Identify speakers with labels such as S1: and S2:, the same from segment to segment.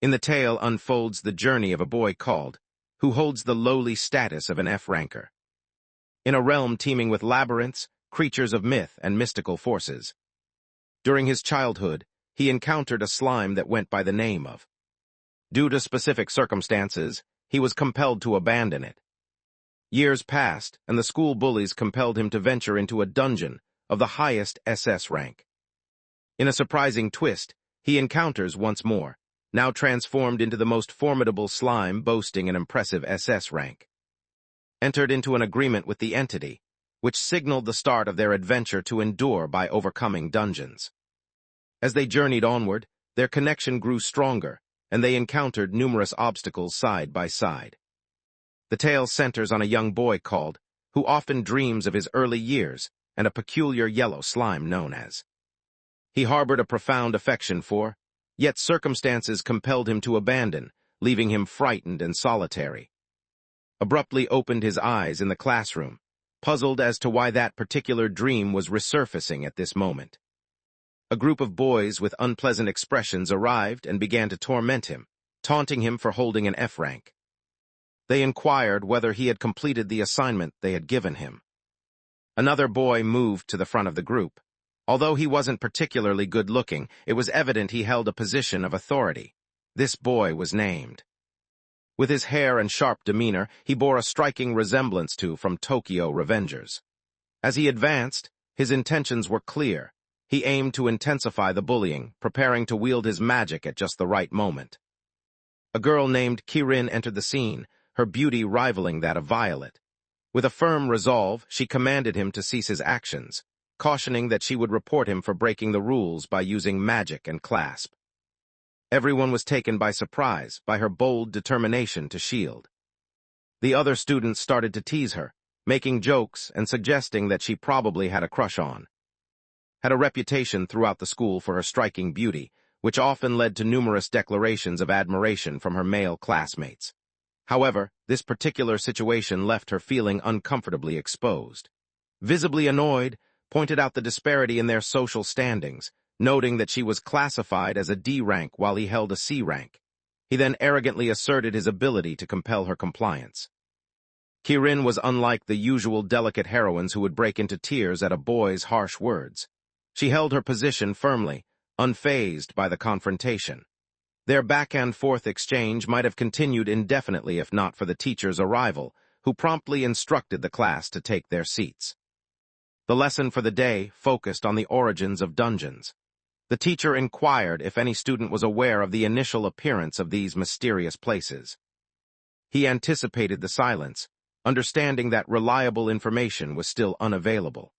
S1: In the tale unfolds the journey of a boy called, who holds the lowly status of an F-ranker. In a realm teeming with labyrinths, creatures of myth, and mystical forces. During his childhood, he encountered a slime that went by the name of. Due to specific circumstances, he was compelled to abandon it. Years passed, and the school bullies compelled him to venture into a dungeon of the highest SS rank. In a surprising twist, he encounters once more, now transformed into the most formidable slime boasting an impressive SS rank. Entered into an agreement with the entity, which signaled the start of their adventure to endure by overcoming dungeons. As they journeyed onward, their connection grew stronger, and they encountered numerous obstacles side by side. The tale centers on a young boy called, who often dreams of his early years and a peculiar yellow slime known as. He harbored a profound affection for, yet circumstances compelled him to abandon, leaving him frightened and solitary. Abruptly opened his eyes in the classroom, puzzled as to why that particular dream was resurfacing at this moment. A group of boys with unpleasant expressions arrived and began to torment him, taunting him for holding an F rank. They inquired whether he had completed the assignment they had given him. Another boy moved to the front of the group. Although he wasn't particularly good-looking, it was evident he held a position of authority. This boy was named. With his hair and sharp demeanor, he bore a striking resemblance to from Tokyo Revengers. As he advanced, his intentions were clear. He aimed to intensify the bullying, preparing to wield his magic at just the right moment. A girl named Kirin entered the scene, her beauty rivaling that of Violet. With a firm resolve, she commanded him to cease his actions, cautioning that she would report him for breaking the rules by using magic and clasp. Everyone was taken by surprise by her bold determination to shield. The other students started to tease her, making jokes and suggesting that she probably had a crush on. Had a reputation throughout the school for her striking beauty, which often led to numerous declarations of admiration from her male classmates. However, this particular situation left her feeling uncomfortably exposed. Visibly annoyed, pointed out the disparity in their social standings, noting that she was classified as a D rank while he held a C rank. He then arrogantly asserted his ability to compel her compliance. Kirin was unlike the usual delicate heroines who would break into tears at a boy's harsh words. She held her position firmly, unfazed by the confrontation. Their back-and-forth exchange might have continued indefinitely if not for the teacher's arrival, who promptly instructed the class to take their seats. The lesson for the day focused on the origins of dungeons. The teacher inquired if any student was aware of the initial appearance of these mysterious places. He anticipated the silence, understanding that reliable information was still unavailable.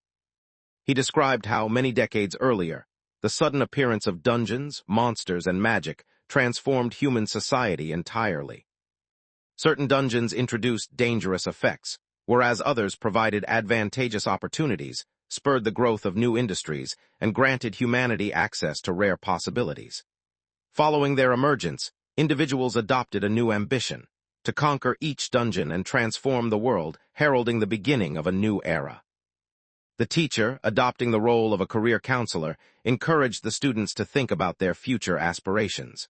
S1: He described how, many decades earlier, the sudden appearance of dungeons, monsters, and magic transformed human society entirely. Certain dungeons introduced dangerous effects, whereas others provided advantageous opportunities, spurred the growth of new industries, and granted humanity access to rare possibilities. Following their emergence, individuals adopted a new ambition, to conquer each dungeon and transform the world, heralding the beginning of a new era. The teacher, adopting the role of a career counselor, encouraged the students to think about their future aspirations.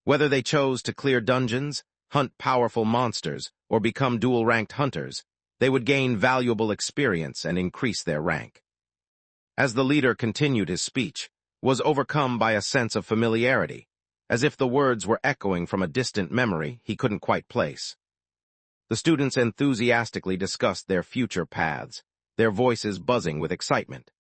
S1: Whether they chose to clear dungeons, hunt powerful monsters, or become dual-ranked hunters, they would gain valuable experience and increase their rank. As the leader continued his speech, was overcome by a sense of familiarity, as if the words were echoing from a distant memory he couldn't quite place. The students enthusiastically discussed their future paths, their voices buzzing with excitement.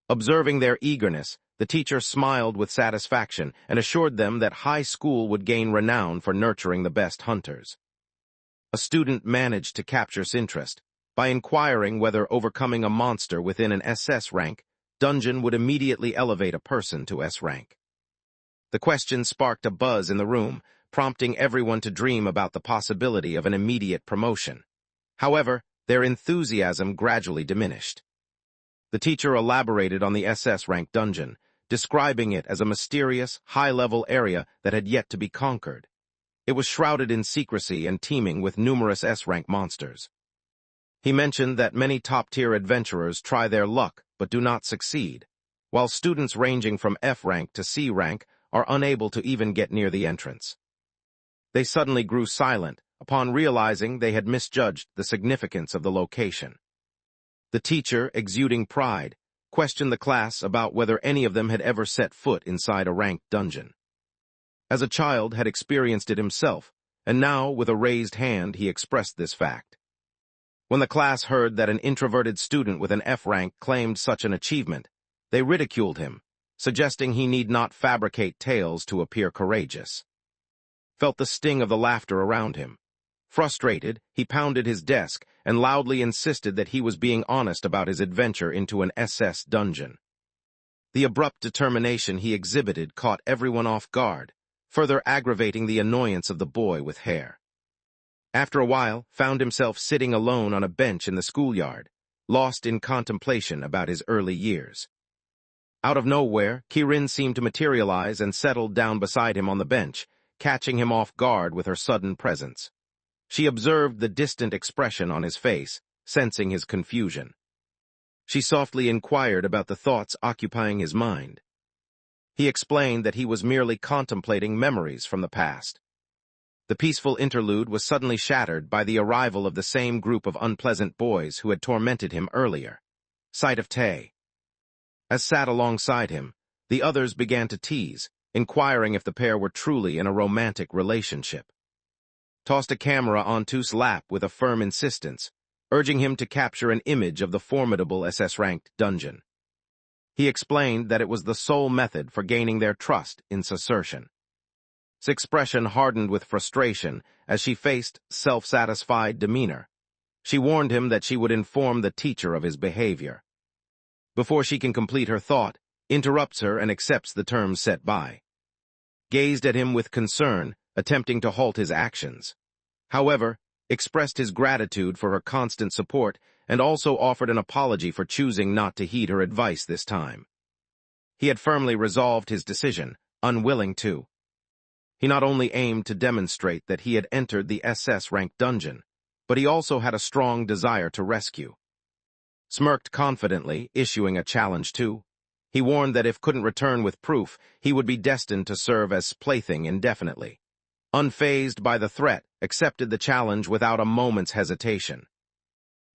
S1: Observing their eagerness, the teacher smiled with satisfaction and assured them that high school would gain renown for nurturing the best hunters. A student managed to capture interest by inquiring whether overcoming a monster within an SS rank dungeon would immediately elevate a person to S rank. The question sparked a buzz in the room, prompting everyone to dream about the possibility of an immediate promotion. However, their enthusiasm gradually diminished. The teacher elaborated on the SS rank dungeon, describing it as a mysterious, high-level area that had yet to be conquered. It was shrouded in secrecy and teeming with numerous S-rank monsters. He mentioned that many top-tier adventurers try their luck but do not succeed, while students ranging from F rank to C rank are unable to even get near the entrance. They suddenly grew silent upon realizing they had misjudged the significance of the location. The teacher, exuding pride, questioned the class about whether any of them had ever set foot inside a ranked dungeon. As a child, had experienced it himself, and now, with a raised hand, he expressed this fact. When the class heard that an introverted student with an F rank claimed such an achievement, they ridiculed him, suggesting he need not fabricate tales to appear courageous. Felt the sting of the laughter around him. Frustrated, he pounded his desk and loudly insisted that he was being honest about his adventure into an SS dungeon. The abrupt determination he exhibited caught everyone off guard, further aggravating the annoyance of the boy with hair. After a while, found himself sitting alone on a bench in the schoolyard, lost in contemplation about his early years. Out of nowhere, Kirin seemed to materialize and settled down beside him on the bench, catching him off guard with her sudden presence. She observed the distant expression on his face, sensing his confusion. She softly inquired about the thoughts occupying his mind. He explained that he was merely contemplating memories from the past. The peaceful interlude was suddenly shattered by the arrival of the same group of unpleasant boys who had tormented him earlier. Sight of Tae. As sat alongside him, the others began to tease, inquiring if the pair were truly in a romantic relationship. Tossed a camera on Tu's lap with a firm insistence, urging him to capture an image of the formidable SS-ranked dungeon. He explained that it was the sole method for gaining their trust in assertion. His expression hardened with frustration as she faced self-satisfied demeanor. She warned him that she would inform the teacher of his behavior. Before she can complete her thought, interrupts her and accepts the terms set by. Gazed at him with concern, attempting to halt his actions. However, expressed his gratitude for her constant support and also offered an apology for choosing not to heed her advice this time. He had firmly resolved his decision, unwilling to. He not only aimed to demonstrate that he had entered the SS-ranked dungeon, but he also had a strong desire to rescue. Smirked confidently, issuing a challenge too. He warned that if couldn't return with proof, he would be destined to serve as plaything indefinitely. Unfazed by the threat, accepted the challenge without a moment's hesitation.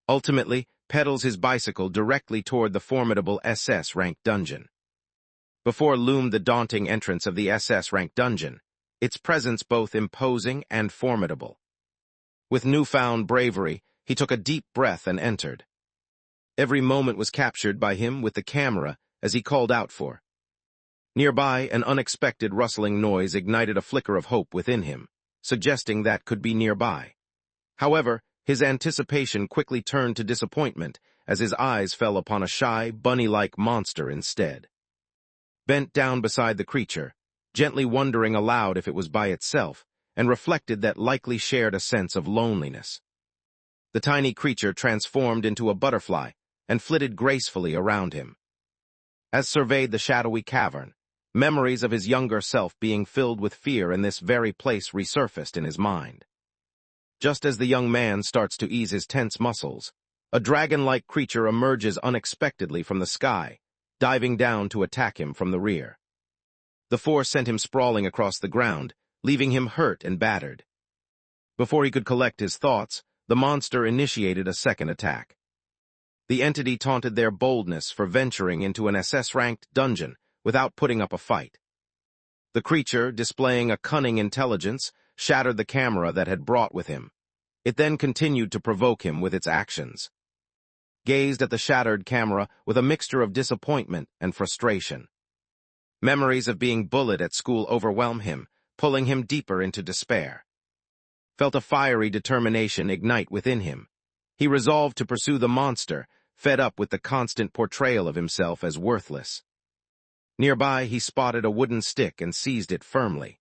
S1: Ultimately, pedals his bicycle directly toward the formidable SS-ranked dungeon. Before loomed the daunting entrance of the SS-ranked dungeon, its presence both imposing and formidable. With newfound bravery, he took a deep breath and entered. Every moment was captured by him with the camera as he called out for. Nearby, an unexpected rustling noise ignited a flicker of hope within him, suggesting that could be nearby. However, his anticipation quickly turned to disappointment as his eyes fell upon a shy, bunny-like monster instead. Bent down beside the creature, gently wondering aloud if it was by itself, and reflected that likely shared a sense of loneliness. The tiny creature transformed into a butterfly and flitted gracefully around him. As surveyed the shadowy cavern, memories of his younger self being filled with fear in this very place resurfaced in his mind. Just as the young man starts to ease his tense muscles, a dragon-like creature emerges unexpectedly from the sky, diving down to attack him from the rear. The force sent him sprawling across the ground, leaving him hurt and battered. Before he could collect his thoughts, the monster initiated a second attack. The entity taunted their boldness for venturing into an SS-ranked dungeon without putting up a fight. The creature, displaying a cunning intelligence, shattered the camera that had brought with him. It then continued to provoke him with its actions. Gazed at the shattered camera with a mixture of disappointment and frustration. Memories of being bullied at school overwhelmed him, pulling him deeper into despair. Felt a fiery determination ignite within him. He resolved to pursue the monster, fed up with the constant portrayal of himself as worthless. Nearby, he spotted a wooden stick and seized it firmly.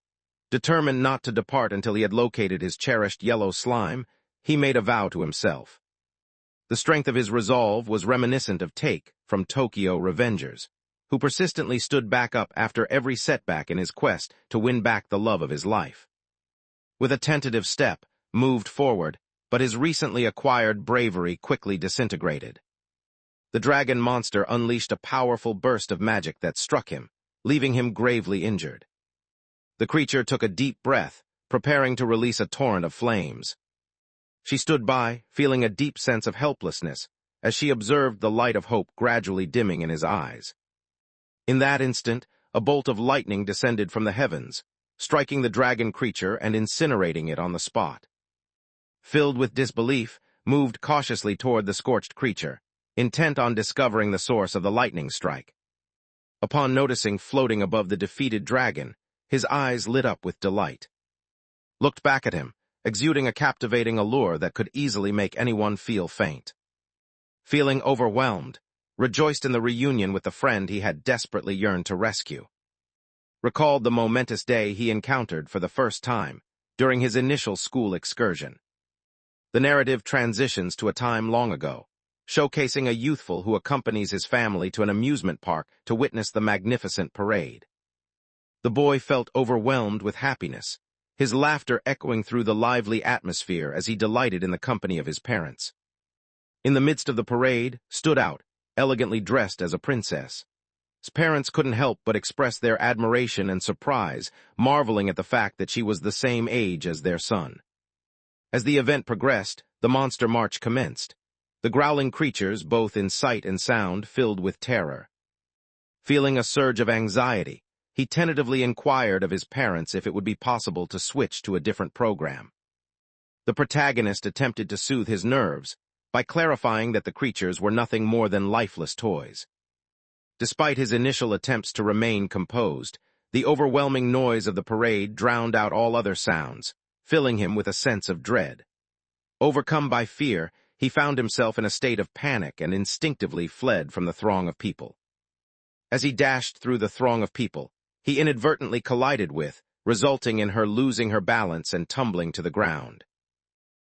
S1: Determined not to depart until he had located his cherished yellow slime, he made a vow to himself. The strength of his resolve was reminiscent of Take from Tokyo Revengers, who persistently stood back up after every setback in his quest to win back the love of his life. With a tentative step, moved forward, but his recently acquired bravery quickly disintegrated. The dragon monster unleashed a powerful burst of magic that struck him, leaving him gravely injured. The creature took a deep breath, preparing to release a torrent of flames. She stood by, feeling a deep sense of helplessness, as she observed the light of hope gradually dimming in his eyes. In that instant, a bolt of lightning descended from the heavens, striking the dragon creature and incinerating it on the spot. Filled with disbelief, moved cautiously toward the scorched creature, intent on discovering the source of the lightning strike. Upon noticing floating above the defeated dragon, his eyes lit up with delight. Looked back at him, exuding a captivating allure that could easily make anyone feel faint. Feeling overwhelmed, rejoiced in the reunion with the friend he had desperately yearned to rescue. Recalled the momentous day he encountered for the first time during his initial school excursion. The narrative transitions to a time long ago, showcasing a youthful who accompanies his family to an amusement park to witness the magnificent parade. The boy felt overwhelmed with happiness, his laughter echoing through the lively atmosphere as he delighted in the company of his parents. In the midst of the parade, stood out, elegantly dressed as a princess. His parents couldn't help but express their admiration and surprise, marveling at the fact that she was the same age as their son. As the event progressed, the monster march commenced, the growling creatures, both in sight and sound, filled with terror. Feeling a surge of anxiety, he tentatively inquired of his parents if it would be possible to switch to a different program. The protagonist attempted to soothe his nerves by clarifying that the creatures were nothing more than lifeless toys. Despite his initial attempts to remain composed, the overwhelming noise of the parade drowned out all other sounds, filling him with a sense of dread. Overcome by fear, he found himself in a state of panic and instinctively fled from the throng of people. As he dashed through the throng of people, he inadvertently collided with, resulting in her losing her balance and tumbling to the ground.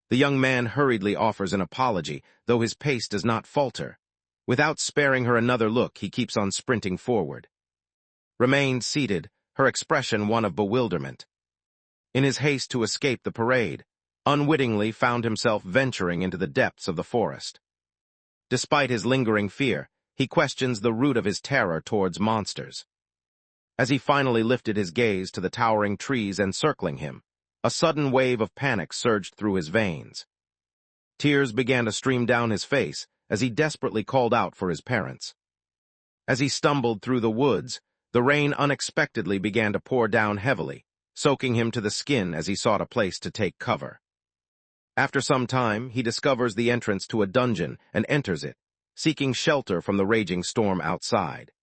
S1: The young man hurriedly offers an apology, though his pace does not falter. Without sparing her another look, he keeps on sprinting forward. Remained seated, her expression one of bewilderment. In his haste to escape the parade, unwittingly found himself venturing into the depths of the forest. Despite his lingering fear, he questions the root of his terror towards monsters. As he finally lifted his gaze to the towering trees encircling him, a sudden wave of panic surged through his veins. Tears began to stream down his face as he desperately called out for his parents. As he stumbled through the woods, the rain unexpectedly began to pour down heavily, soaking him to the skin as he sought a place to take cover. After some time, he discovers the entrance to a dungeon and enters it, seeking shelter from the raging storm outside.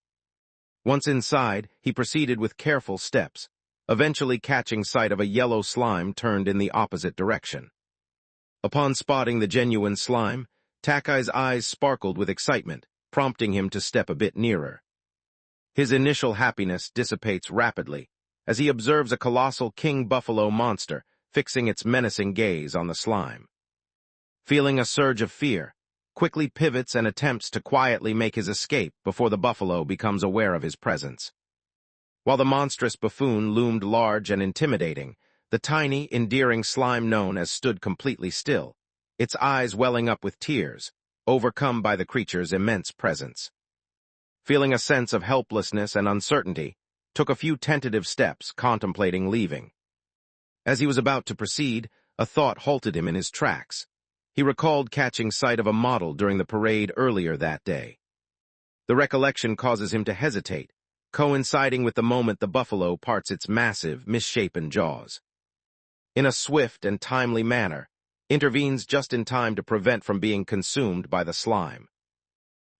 S1: Once inside, he proceeded with careful steps, eventually catching sight of a yellow slime turned in the opposite direction. Upon spotting the genuine slime, Takai's eyes sparkled with excitement, prompting him to step a bit nearer. His initial happiness dissipates rapidly, as he observes a colossal king buffalo monster fixing its menacing gaze on the slime. Feeling a surge of fear, quickly pivots and attempts to quietly make his escape before the buffalo becomes aware of his presence. While the monstrous buffoon loomed large and intimidating, the tiny, endearing slime known as stood completely still, its eyes welling up with tears, overcome by the creature's immense presence. Feeling a sense of helplessness and uncertainty, took a few tentative steps, contemplating leaving. As he was about to proceed, a thought halted him in his tracks. He recalled catching sight of a model during the parade earlier that day. The recollection causes him to hesitate, coinciding with the moment the buffalo parts its massive, misshapen jaws. In a swift and timely manner, intervenes just in time to prevent from being consumed by the slime.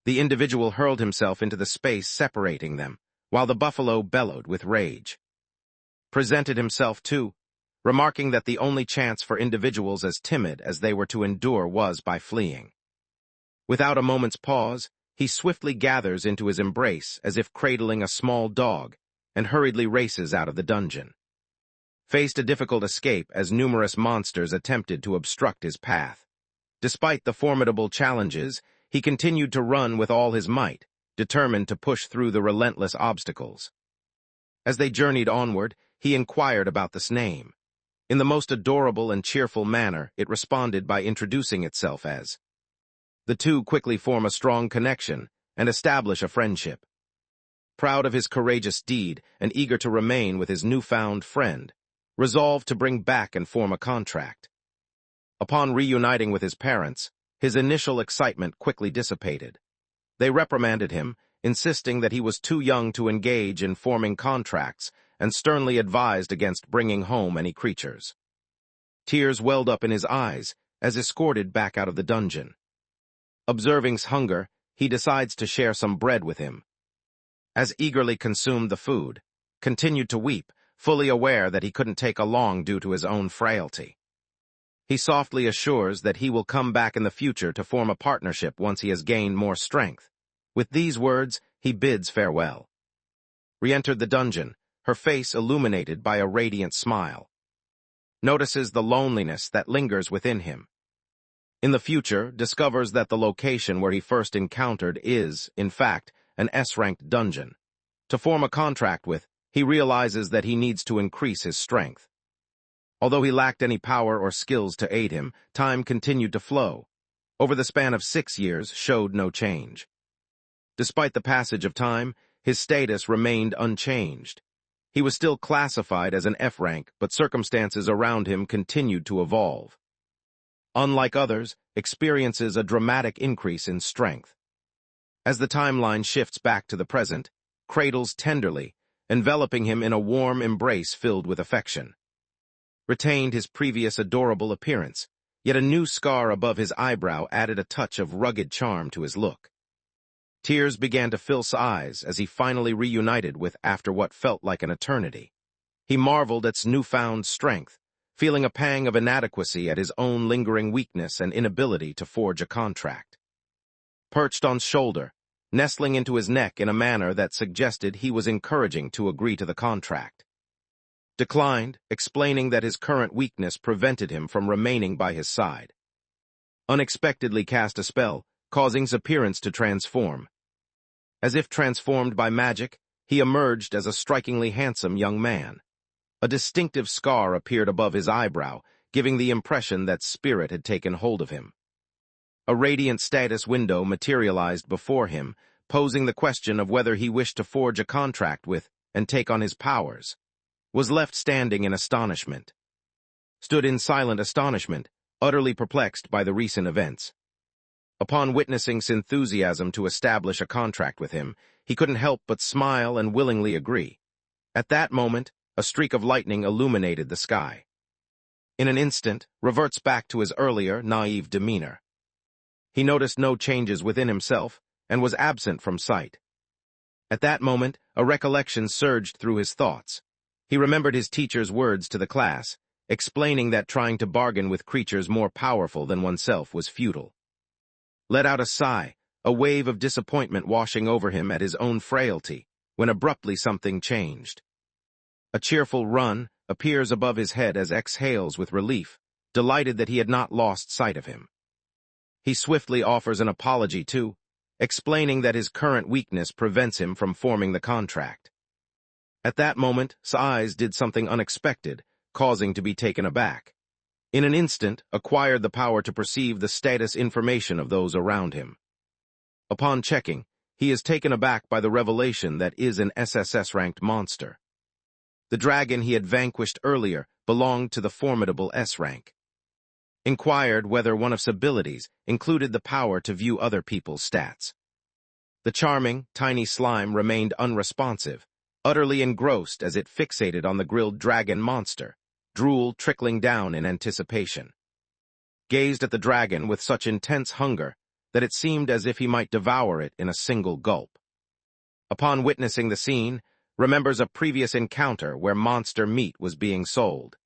S1: The individual hurled himself into the space separating them, while the buffalo bellowed with rage. Presented himself too, remarking that the only chance for individuals as timid as they were to endure was by fleeing. Without a moment's pause, he swiftly gathers into his embrace as if cradling a small dog, and hurriedly races out of the dungeon. Faced a difficult escape as numerous monsters attempted to obstruct his path. Despite the formidable challenges, he continued to run with all his might, determined to push through the relentless obstacles. As they journeyed onward, he inquired about this name. In the most adorable and cheerful manner, it responded by introducing itself as. The two quickly form a strong connection and establish a friendship. Proud of his courageous deed and eager to remain with his newfound friend, resolved to bring back and form a contract. Upon reuniting with his parents, his initial excitement quickly dissipated. They reprimanded him, insisting that he was too young to engage in forming contracts and sternly advised against bringing home any creatures. Tears welled up in his eyes as escorted back out of the dungeon. Observing's hunger, he decides to share some bread with him. As eagerly consumed the food, continued to weep, fully aware that he couldn't take along due to his own frailty. He softly assures that he will come back in the future to form a partnership once he has gained more strength. With these words, he bids farewell. Re-entered the dungeon, her face illuminated by a radiant smile. Notices the loneliness that lingers within him. In the future, discovers that the location where he first encountered is, in fact, an S-ranked dungeon. To form a contract with, he realizes that he needs to increase his strength. Although he lacked any power or skills to aid him, time continued to flow. Over the span of 6 years, showed no change. Despite the passage of time, his status remained unchanged. He was still classified as an F rank, but circumstances around him continued to evolve. Unlike others, experiences a dramatic increase in strength. As the timeline shifts back to the present, cradles tenderly, enveloping him in a warm embrace filled with affection. Retained his previous adorable appearance, yet a new scar above his eyebrow added a touch of rugged charm to his look. Tears began to fill his eyes as he finally reunited with after what felt like an eternity. He marveled at its newfound strength, feeling a pang of inadequacy at his own lingering weakness and inability to forge a contract. Perched on his shoulder, nestling into his neck in a manner that suggested he was encouraging to agree to the contract. Declined, explaining that his current weakness prevented him from remaining by his side. Unexpectedly cast a spell, causing his appearance to transform. As if transformed by magic, he emerged as a strikingly handsome young man. A distinctive scar appeared above his eyebrow, giving the impression that spirit had taken hold of him. A radiant status window materialized before him, posing the question of whether he wished to forge a contract with and take on his powers. Was left standing in astonishment. Stood in silent astonishment, utterly perplexed by the recent events. Upon witnessing his enthusiasm to establish a contract with him, he couldn't help but smile and willingly agree. At that moment, a streak of lightning illuminated the sky. In an instant, reverts back to his earlier, naive demeanor. He noticed no changes within himself and was absent from sight. At that moment, a recollection surged through his thoughts. He remembered his teacher's words to the class, explaining that trying to bargain with creatures more powerful than oneself was futile. Let out a sigh, a wave of disappointment washing over him at his own frailty, when abruptly something changed. A cheerful run appears above his head as exhales with relief, delighted that he had not lost sight of him. He swiftly offers an apology too, explaining that his current weakness prevents him from forming the contract. At that moment, his eyes did something unexpected, causing to be taken aback. In an instant, acquired the power to perceive the status information of those around him. Upon checking, he is taken aback by the revelation that is an SSS-ranked monster. The dragon he had vanquished earlier belonged to the formidable S-rank. Inquired whether one of his abilities included the power to view other people's stats. The charming, tiny slime remained unresponsive, utterly engrossed as it fixated on the grilled dragon monster, drool trickling down in anticipation. Gazed at the dragon with such intense hunger that it seemed as if he might devour it in a single gulp. Upon witnessing the scene, remembers a previous encounter where monster meat was being sold.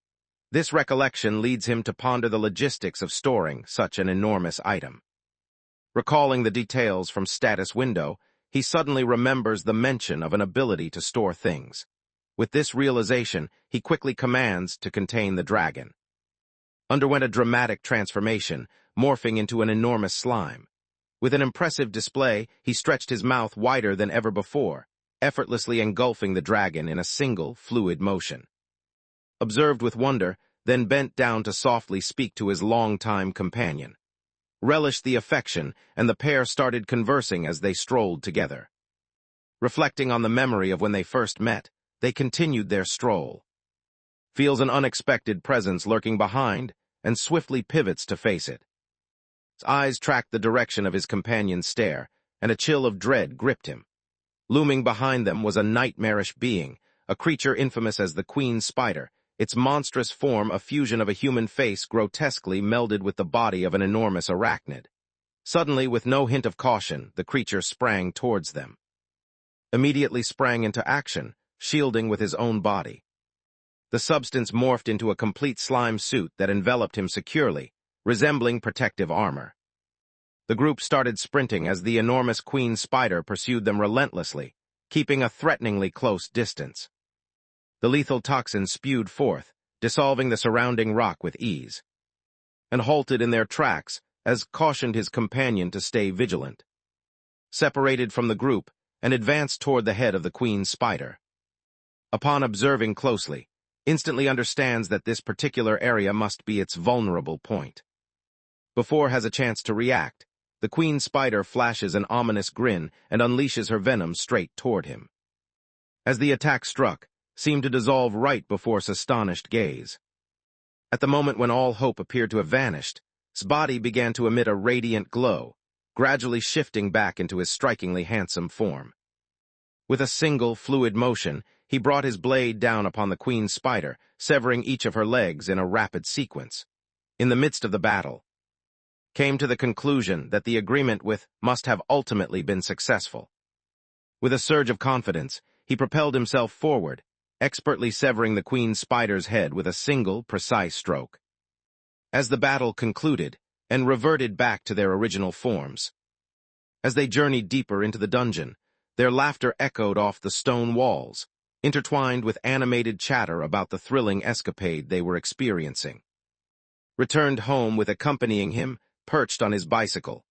S1: This recollection leads him to ponder the logistics of storing such an enormous item. Recalling the details from status window, he suddenly remembers the mention of an ability to store things. With this realization, he quickly commands to contain the dragon. Underwent a dramatic transformation, morphing into an enormous slime. With an impressive display, he stretched his mouth wider than ever before, effortlessly engulfing the dragon in a single, fluid motion. Observed with wonder, then bent down to softly speak to his longtime companion. Relished the affection, and the pair started conversing as they strolled together. Reflecting on the memory of when they first met, they continued their stroll. feels an unexpected presence lurking behind, and swiftly pivots to face it. His eyes tracked the direction of his companion's stare, and a chill of dread gripped him. Looming behind them was a nightmarish being, a creature infamous as the Queen Spider, its monstrous form a fusion of a human face grotesquely melded with the body of an enormous arachnid. Suddenly, with no hint of caution, the creature sprang towards them. Immediately sprang into action, shielding with his own body. The substance morphed into a complete slime suit that enveloped him securely, resembling protective armor. The group started sprinting as the enormous Queen Spider pursued them relentlessly, keeping a threateningly close distance. The lethal toxin spewed forth, dissolving the surrounding rock with ease, and halted in their tracks as cautioned his companion to stay vigilant. Separated from the group, and advanced toward the head of the Queen Spider. Upon observing closely, instantly understands that this particular area must be its vulnerable point. Before has a chance to react, the Queen Spider flashes an ominous grin and unleashes her venom straight toward him. As the attack struck, seemed to dissolve right before his astonished gaze. At the moment when all hope appeared to have vanished, his body began to emit a radiant glow, gradually shifting back into his strikingly handsome form. With a single, fluid motion, he brought his blade down upon the Queen Spider, severing each of her legs in a rapid sequence. In the midst of the battle, came to the conclusion that the agreement with must have ultimately been successful. With a surge of confidence, he propelled himself forward, expertly severing the Queen Spider's head with a single, precise stroke. As the battle concluded, and reverted back to their original forms. As they journeyed deeper into the dungeon, their laughter echoed off the stone walls, intertwined with animated chatter about the thrilling escapade they were experiencing. Returned home with accompanying him, perched on his bicycle.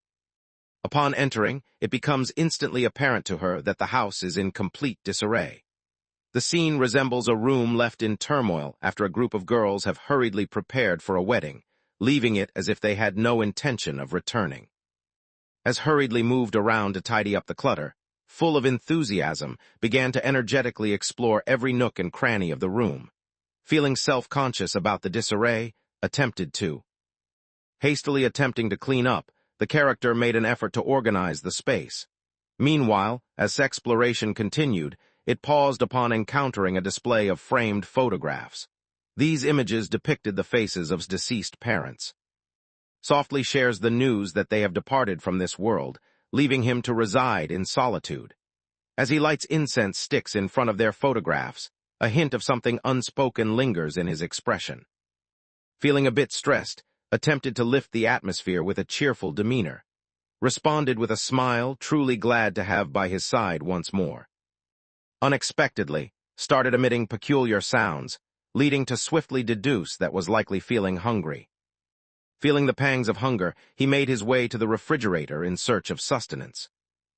S1: Upon entering, it becomes instantly apparent to her that the house is in complete disarray. The scene resembles a room left in turmoil after a group of girls have hurriedly prepared for a wedding, leaving it as if they had no intention of returning. As hurriedly moved around to tidy up the clutter, full of enthusiasm, began to energetically explore every nook and cranny of the room. Feeling self-conscious about the disarray, hastily attempting to clean up, the character made an effort to organize the space. Meanwhile, as exploration continued, it paused upon encountering a display of framed photographs. These images depicted the faces of deceased parents. Softly shares the news that they have departed from this world, leaving him to reside in solitude. As he lights incense sticks in front of their photographs, a hint of something unspoken lingers in his expression. Feeling a bit stressed, attempted to lift the atmosphere with a cheerful demeanor. Responded with a smile, truly glad to have by his side once more. Unexpectedly, started emitting peculiar sounds, leading to swiftly deduce that was likely feeling hungry. Feeling the pangs of hunger, he made his way to the refrigerator in search of sustenance.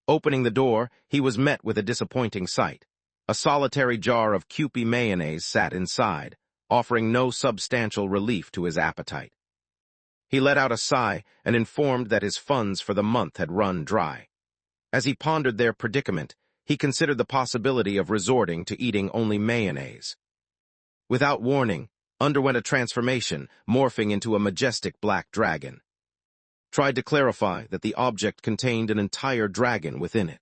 S1: Opening the door, he was met with a disappointing sight. A solitary jar of Kewpie mayonnaise sat inside, offering no substantial relief to his appetite. He let out a sigh and informed that his funds for the month had run dry. As he pondered their predicament, he considered the possibility of resorting to eating only mayonnaise. Without warning, underwent a transformation, morphing into a majestic black dragon. Tried to clarify that the object contained an entire dragon within it.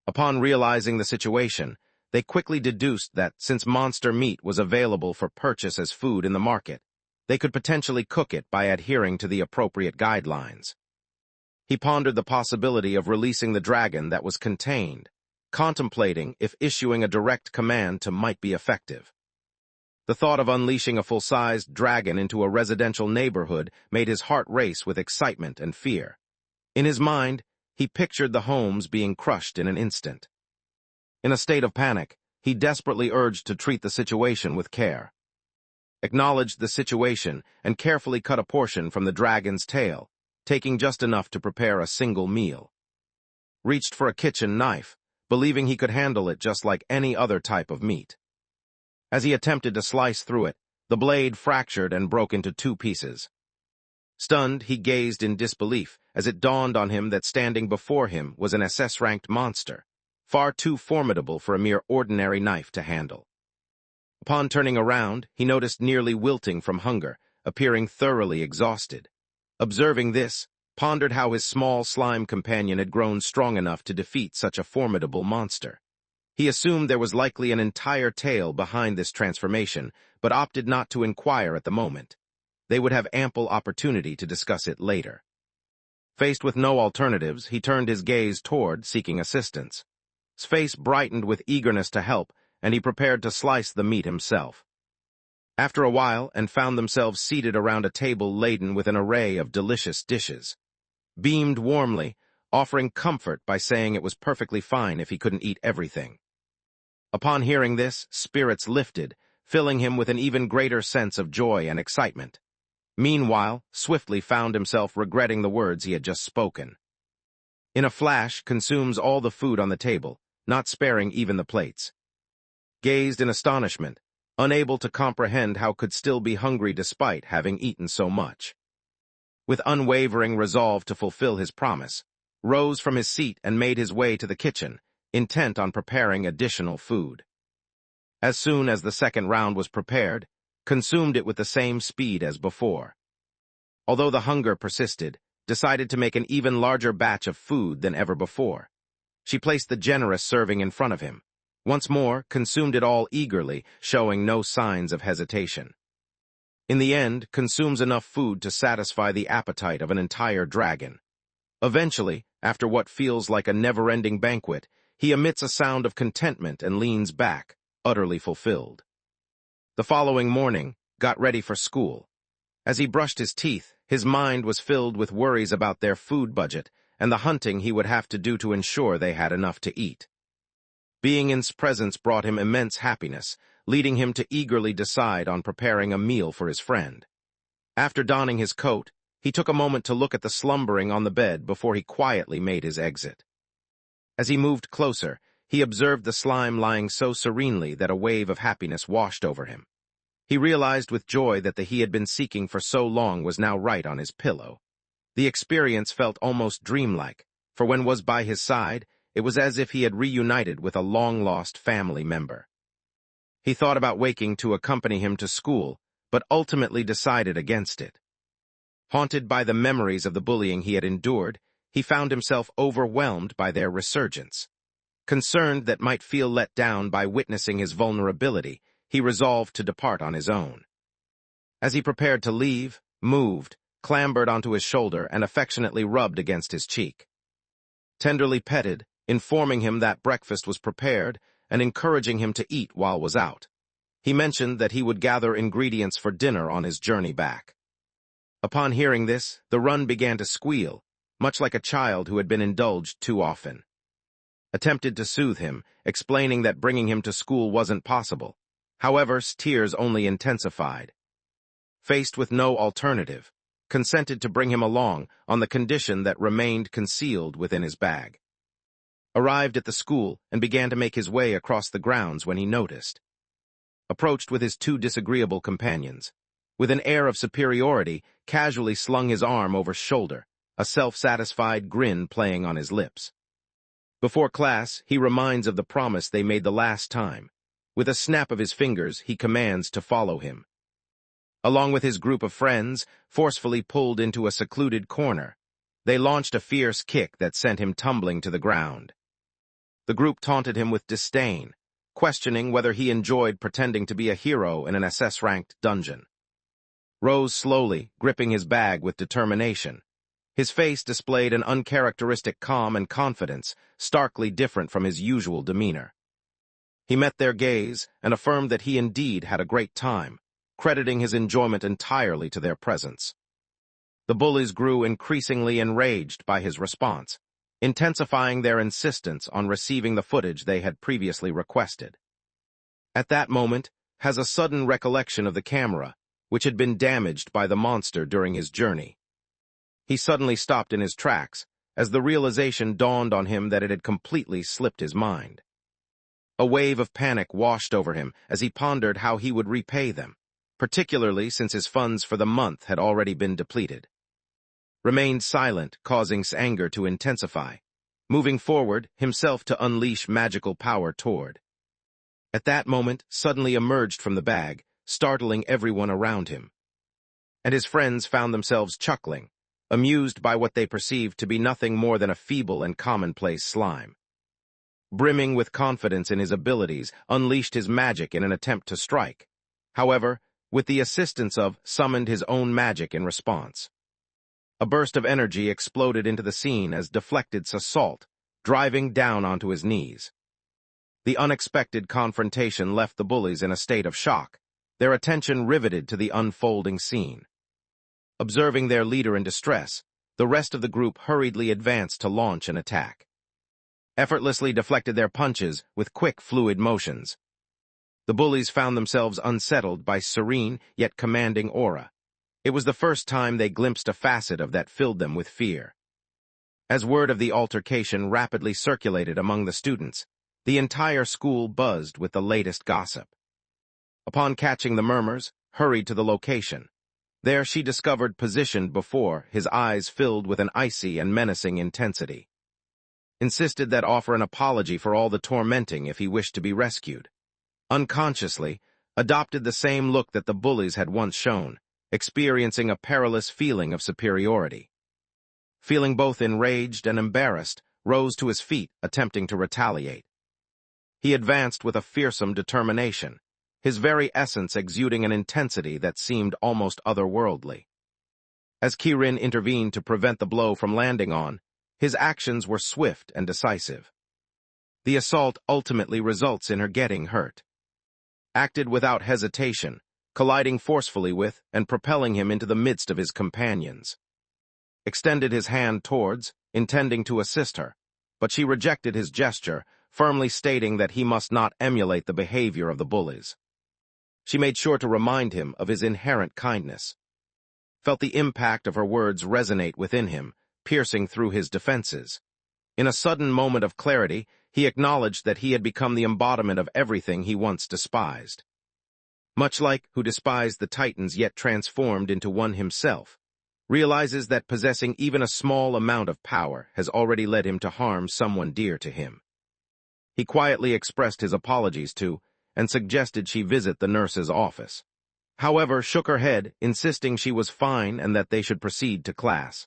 S1: Upon realizing the situation, they quickly deduced that since monster meat was available for purchase as food in the market, they could potentially cook it by adhering to the appropriate guidelines. He pondered the possibility of releasing the dragon that was contained, contemplating if issuing a direct command to might be effective. The thought of unleashing a full-sized dragon into a residential neighborhood made his heart race with excitement and fear. In his mind, he pictured the homes being crushed in an instant. In a state of panic, he desperately urged to treat the situation with care. Acknowledged the situation and carefully cut a portion from the dragon's tail, taking just enough to prepare a single meal. Reached for a kitchen knife, believing he could handle it just like any other type of meat. As he attempted to slice through it, the blade fractured and broke into 2 pieces. Stunned, he gazed in disbelief as it dawned on him that standing before him was an SS-ranked monster, far too formidable for a mere ordinary knife to handle. Upon turning around, he noticed nearly wilting from hunger, appearing thoroughly exhausted. Observing this, pondered how his small slime companion had grown strong enough to defeat such a formidable monster. He assumed there was likely an entire tale behind this transformation, but opted not to inquire at the moment. They would have ample opportunity to discuss it later. Faced with no alternatives, he turned his gaze toward seeking assistance. His face brightened with eagerness to help, and he prepared to slice the meat himself. After a while, and found themselves seated around a table laden with an array of delicious dishes. Beamed warmly, offering comfort by saying it was perfectly fine if he couldn't eat everything. Upon hearing this, spirits lifted, filling him with an even greater sense of joy and excitement. Meanwhile, swiftly found himself regretting the words he had just spoken. In a flash, consumes all the food on the table, not sparing even the plates. Gazed in astonishment, unable to comprehend how could still be hungry despite having eaten so much. With unwavering resolve to fulfill his promise, rose from his seat and made his way to the kitchen, intent on preparing additional food. As soon as the second round was prepared, consumed it with the same speed as before. Although the hunger persisted, decided to make an even larger batch of food than ever before. She placed the generous serving in front of him. Once more, consumed it all eagerly, showing no signs of hesitation. In the end, consumes enough food to satisfy the appetite of an entire dragon. Eventually, after what feels like a never-ending banquet, he emits a sound of contentment and leans back, utterly fulfilled. The following morning, got ready for school. As he brushed his teeth, his mind was filled with worries about their food budget and the hunting he would have to do to ensure they had enough to eat. Being in his presence brought him immense happiness, leading him to eagerly decide on preparing a meal for his friend. After donning his coat, he took a moment to look at the slumbering on the bed before he quietly made his exit. As he moved closer, he observed the slime lying so serenely that a wave of happiness washed over him. He realized with joy that the he had been seeking for so long was now right on his pillow. The experience felt almost dreamlike, for when was by his side, it was as if he had reunited with a long-lost family member. He thought about waking to accompany him to school, but ultimately decided against it. Haunted by the memories of the bullying he had endured, he found himself overwhelmed by their resurgence. Concerned that might feel let down by witnessing his vulnerability, he resolved to depart on his own. As he prepared to leave, moved, clambered onto his shoulder and affectionately rubbed against his cheek. Tenderly petted, informing him that breakfast was prepared and encouraging him to eat while was out. He mentioned that he would gather ingredients for dinner on his journey back. Upon hearing this, the run began to squeal, much like a child who had been indulged too often. Attempted to soothe him, explaining that bringing him to school wasn't possible. However, tears only intensified. Faced with no alternative, consented to bring him along on the condition that remained concealed within his bag. Arrived at the school and began to make his way across the grounds when he noticed. Approached with his two disagreeable companions. With an air of superiority, casually slung his arm over shoulder, a self-satisfied grin playing on his lips. Before class, he reminds of the promise they made the last time. With a snap of his fingers, he commands to follow him. Along with his group of friends, forcefully pulled into a secluded corner, they launched a fierce kick that sent him tumbling to the ground. The group taunted him with disdain, questioning whether he enjoyed pretending to be a hero in an SS-ranked dungeon. Rose slowly, gripping his bag with determination. His face displayed an uncharacteristic calm and confidence, starkly different from his usual demeanor. He met their gaze and affirmed that he indeed had a great time, crediting his enjoyment entirely to their presence. The bullies grew increasingly enraged by his response, intensifying their insistence on receiving the footage they had previously requested. At that moment, has a sudden recollection of the camera, which had been damaged by the monster during his journey. He suddenly stopped in his tracks, as the realization dawned on him that it had completely slipped his mind. A wave of panic washed over him as he pondered how he would repay them, particularly since his funds for the month had already been depleted. Remained silent, causing his anger to intensify, moving forward, himself to unleash magical power toward. At that moment, suddenly emerged from the bag, startling everyone around him. And his friends found themselves chuckling, amused by what they perceived to be nothing more than a feeble and commonplace slime. Brimming with confidence in his abilities, unleashed his magic in an attempt to strike. However, with the assistance of, summoned his own magic in response. A burst of energy exploded into the scene as deflected assault, driving down onto his knees. The unexpected confrontation left the bullies in a state of shock, their attention riveted to the unfolding scene. Observing their leader in distress, the rest of the group hurriedly advanced to launch an attack. Effortlessly deflected their punches with quick, fluid motions. The bullies found themselves unsettled by serene yet commanding aura. It was the first time they glimpsed a facet of that filled them with fear. As word of the altercation rapidly circulated among the students, the entire school buzzed with the latest gossip. Upon catching the murmurs, hurried to the location. There she discovered positioned before, his eyes filled with an icy and menacing intensity. Insisted that offer an apology for all the tormenting if he wished to be rescued. Unconsciously, adopted the same look that the bullies had once shown, experiencing a perilous feeling of superiority. Feeling both enraged and embarrassed, rose to his feet, attempting to retaliate. He advanced with a fearsome determination, his very essence exuding an intensity that seemed almost otherworldly. As Kirin intervened to prevent the blow from landing on, his actions were swift and decisive. The assault ultimately results in her getting hurt. Acted without hesitation, colliding forcefully with and propelling him into the midst of his companions. Extended his hand towards, intending to assist her, but she rejected his gesture, firmly stating that he must not emulate the behavior of the bullies. She made sure to remind him of his inherent kindness. Felt the impact of her words resonate within him, piercing through his defenses. In a sudden moment of clarity, he acknowledged that he had become the embodiment of everything he once despised. Much like who despised the Titans yet transformed into one himself, realizes that possessing even a small amount of power has already led him to harm someone dear to him. He quietly expressed his apologies to, and suggested she visit the nurse's office. However, shook her head, insisting she was fine and that they should proceed to class.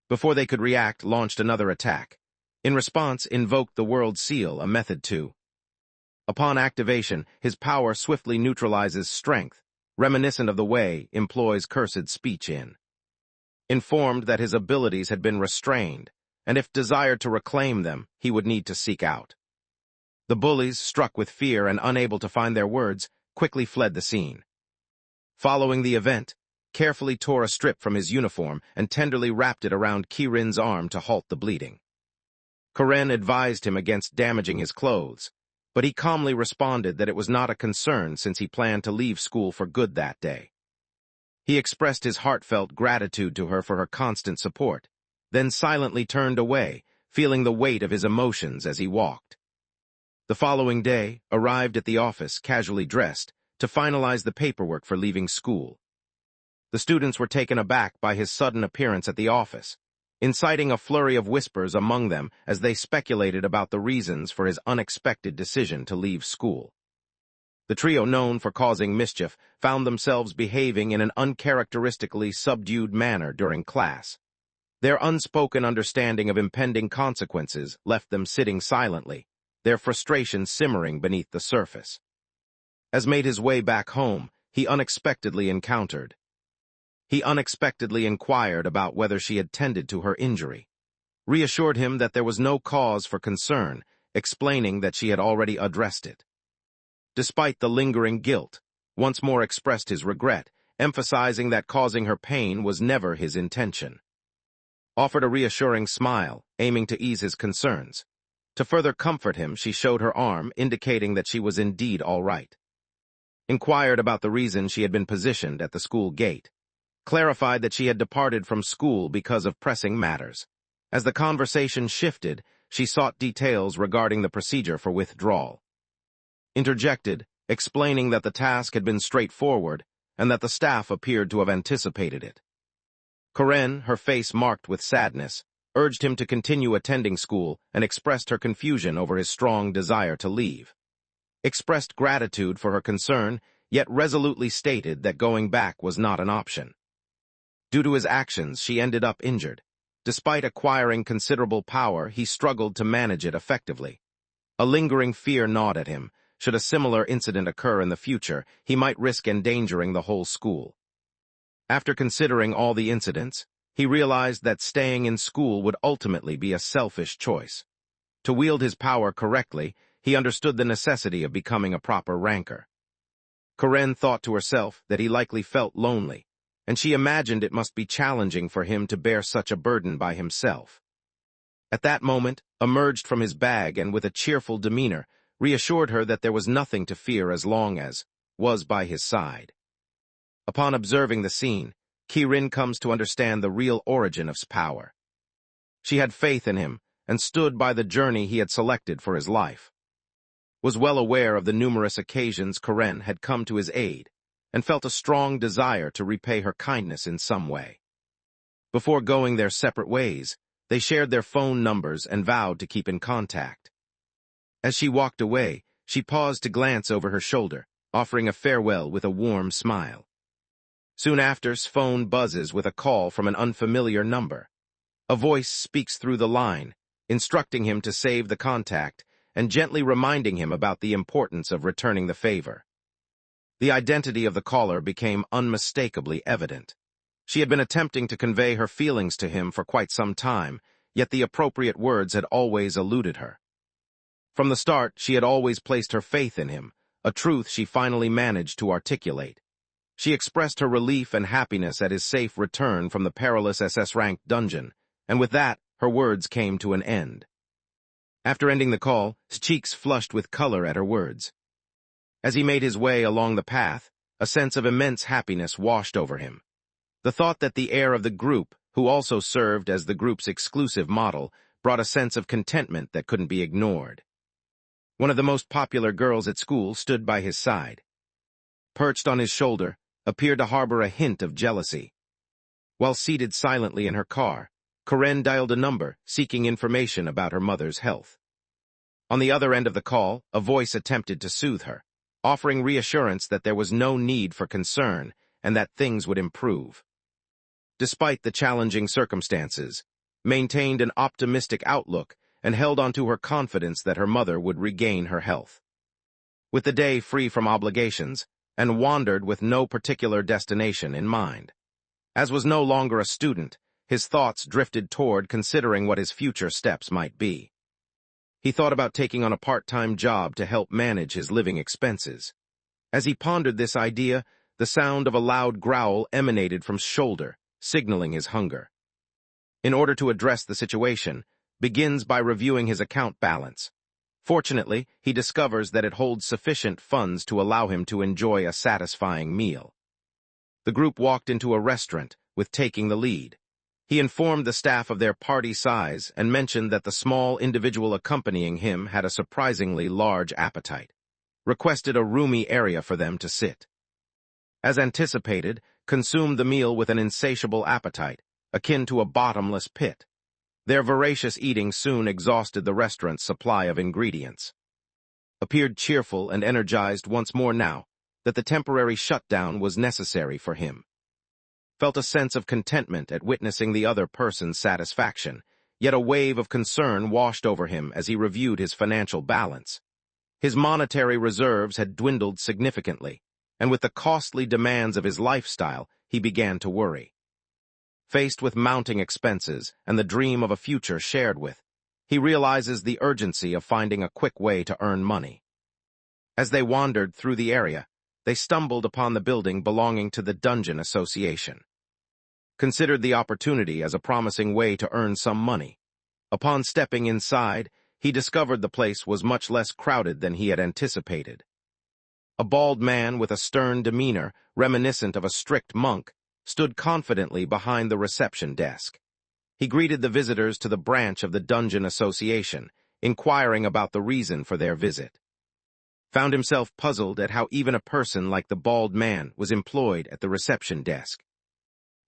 S1: Before they could react, launched another attack. In response, invoked the World Seal, a method to. Upon activation, his power swiftly neutralizes strength, reminiscent of the way employs cursed speech in. Informed that his abilities had been restrained, and if desired to reclaim them, he would need to seek out. The bullies, struck with fear and unable to find their words, quickly fled the scene. Following the event, carefully tore a strip from his uniform and tenderly wrapped it around Kirin's arm to halt the bleeding. Karen advised him against damaging his clothes, but he calmly responded that it was not a concern since he planned to leave school for good that day. He expressed his heartfelt gratitude to her for her constant support, then silently turned away, feeling the weight of his emotions as he walked. The following day, arrived at the office, casually dressed, to finalize the paperwork for leaving school. The students were taken aback by his sudden appearance at the office, inciting a flurry of whispers among them as they speculated about the reasons for his unexpected decision to leave school. The trio, known for causing mischief, found themselves behaving in an uncharacteristically subdued manner during class. Their unspoken understanding of impending consequences left them sitting silently, their frustration simmering beneath the surface. As made his way back home, he unexpectedly inquired about whether she had tended to her injury, reassured him that there was no cause for concern, explaining that she had already addressed it. Despite the lingering guilt, once more expressed his regret, emphasizing that causing her pain was never his intention. Offered a reassuring smile, aiming to ease his concerns. To further comfort him, she showed her arm, indicating that she was indeed all right. Inquired about the reason she had been positioned at the school gate. Clarified that she had departed from school because of pressing matters. As the conversation shifted, she sought details regarding the procedure for withdrawal. Interjected, explaining that the task had been straightforward and that the staff appeared to have anticipated it. Karen, her face marked with sadness, urged him to continue attending school and expressed her confusion over his strong desire to leave. expressed gratitude for her concern, yet resolutely stated that going back was not an option. Due to his actions, she ended up injured. Despite acquiring considerable power, he struggled to manage it effectively. A lingering fear gnawed at him. Should a similar incident occur in the future, he might risk endangering the whole school. After considering all the incidents, he realized that staying in school would ultimately be a selfish choice. To wield his power correctly, he understood the necessity of becoming a proper ranker. Karen thought to herself that he likely felt lonely, and she imagined it must be challenging for him to bear such a burden by himself. At that moment, emerged from his bag and with a cheerful demeanor, reassured her that there was nothing to fear as long as was by his side. Upon observing the scene, Kirin comes to understand the real origin of his power. She had faith in him and stood by the journey he had selected for his life. Was well aware of the numerous occasions Karen had come to his aid, and felt a strong desire to repay her kindness in some way. Before going their separate ways, they shared their phone numbers and vowed to keep in contact. As she walked away, she paused to glance over her shoulder, offering a farewell with a warm smile. Soon after's phone buzzes with a call from an unfamiliar number. A voice speaks through the line, instructing him to save the contact and gently reminding him about the importance of returning the favor. The identity of the caller became unmistakably evident. She had been attempting to convey her feelings to him for quite some time, yet the appropriate words had always eluded her. From the start, she had always placed her faith in him, a truth she finally managed to articulate. She expressed her relief and happiness at his safe return from the perilous SS-ranked dungeon, and with that, her words came to an end. After ending the call, his cheeks flushed with color at her words. As he made his way along the path, a sense of immense happiness washed over him. The thought that the heir of the group, who also served as the group's exclusive model, brought a sense of contentment that couldn't be ignored. One of the most popular girls at school stood by his side. Perched on his shoulder, appeared to harbor a hint of jealousy. While seated silently in her car, Karen dialed a number, seeking information about her mother's health. On the other end of the call, a voice attempted to soothe her, offering reassurance that there was no need for concern and that things would improve. Despite the challenging circumstances, maintained an optimistic outlook and held on to her confidence that her mother would regain her health. With the day free from obligations, and wandered with no particular destination in mind. As was no longer a student, his thoughts drifted toward considering what his future steps might be. He thought about taking on a part-time job to help manage his living expenses. As he pondered this idea, the sound of a loud growl emanated from his shoulder, signaling his hunger. In order to address the situation, begins by reviewing his account balance. Fortunately, he discovers that it holds sufficient funds to allow him to enjoy a satisfying meal. The group walked into a restaurant, with taking the lead. He informed the staff of their party size and mentioned that the small individual accompanying him had a surprisingly large appetite. Requested a roomy area for them to sit. As anticipated, consumed the meal with an insatiable appetite, akin to a bottomless pit. Their voracious eating soon exhausted the restaurant's supply of ingredients. Appeared cheerful and energized once more now that the temporary shutdown was necessary for him. Felt a sense of contentment at witnessing the other person's satisfaction, yet a wave of concern washed over him as he reviewed his financial balance. His monetary reserves had dwindled significantly, and with the costly demands of his lifestyle, he began to worry. Faced with mounting expenses and the dream of a future shared with, he realizes the urgency of finding a quick way to earn money. As they wandered through the area, they stumbled upon the building belonging to the Dungeon Association. Considered the opportunity as a promising way to earn some money. Upon stepping inside, he discovered the place was much less crowded than he had anticipated. A bald man with a stern demeanor, reminiscent of a strict monk, stood confidently behind the reception desk. He greeted the visitors to the branch of the Dungeon Association, inquiring about the reason for their visit. Found himself puzzled at how even a person like the bald man was employed at the reception desk.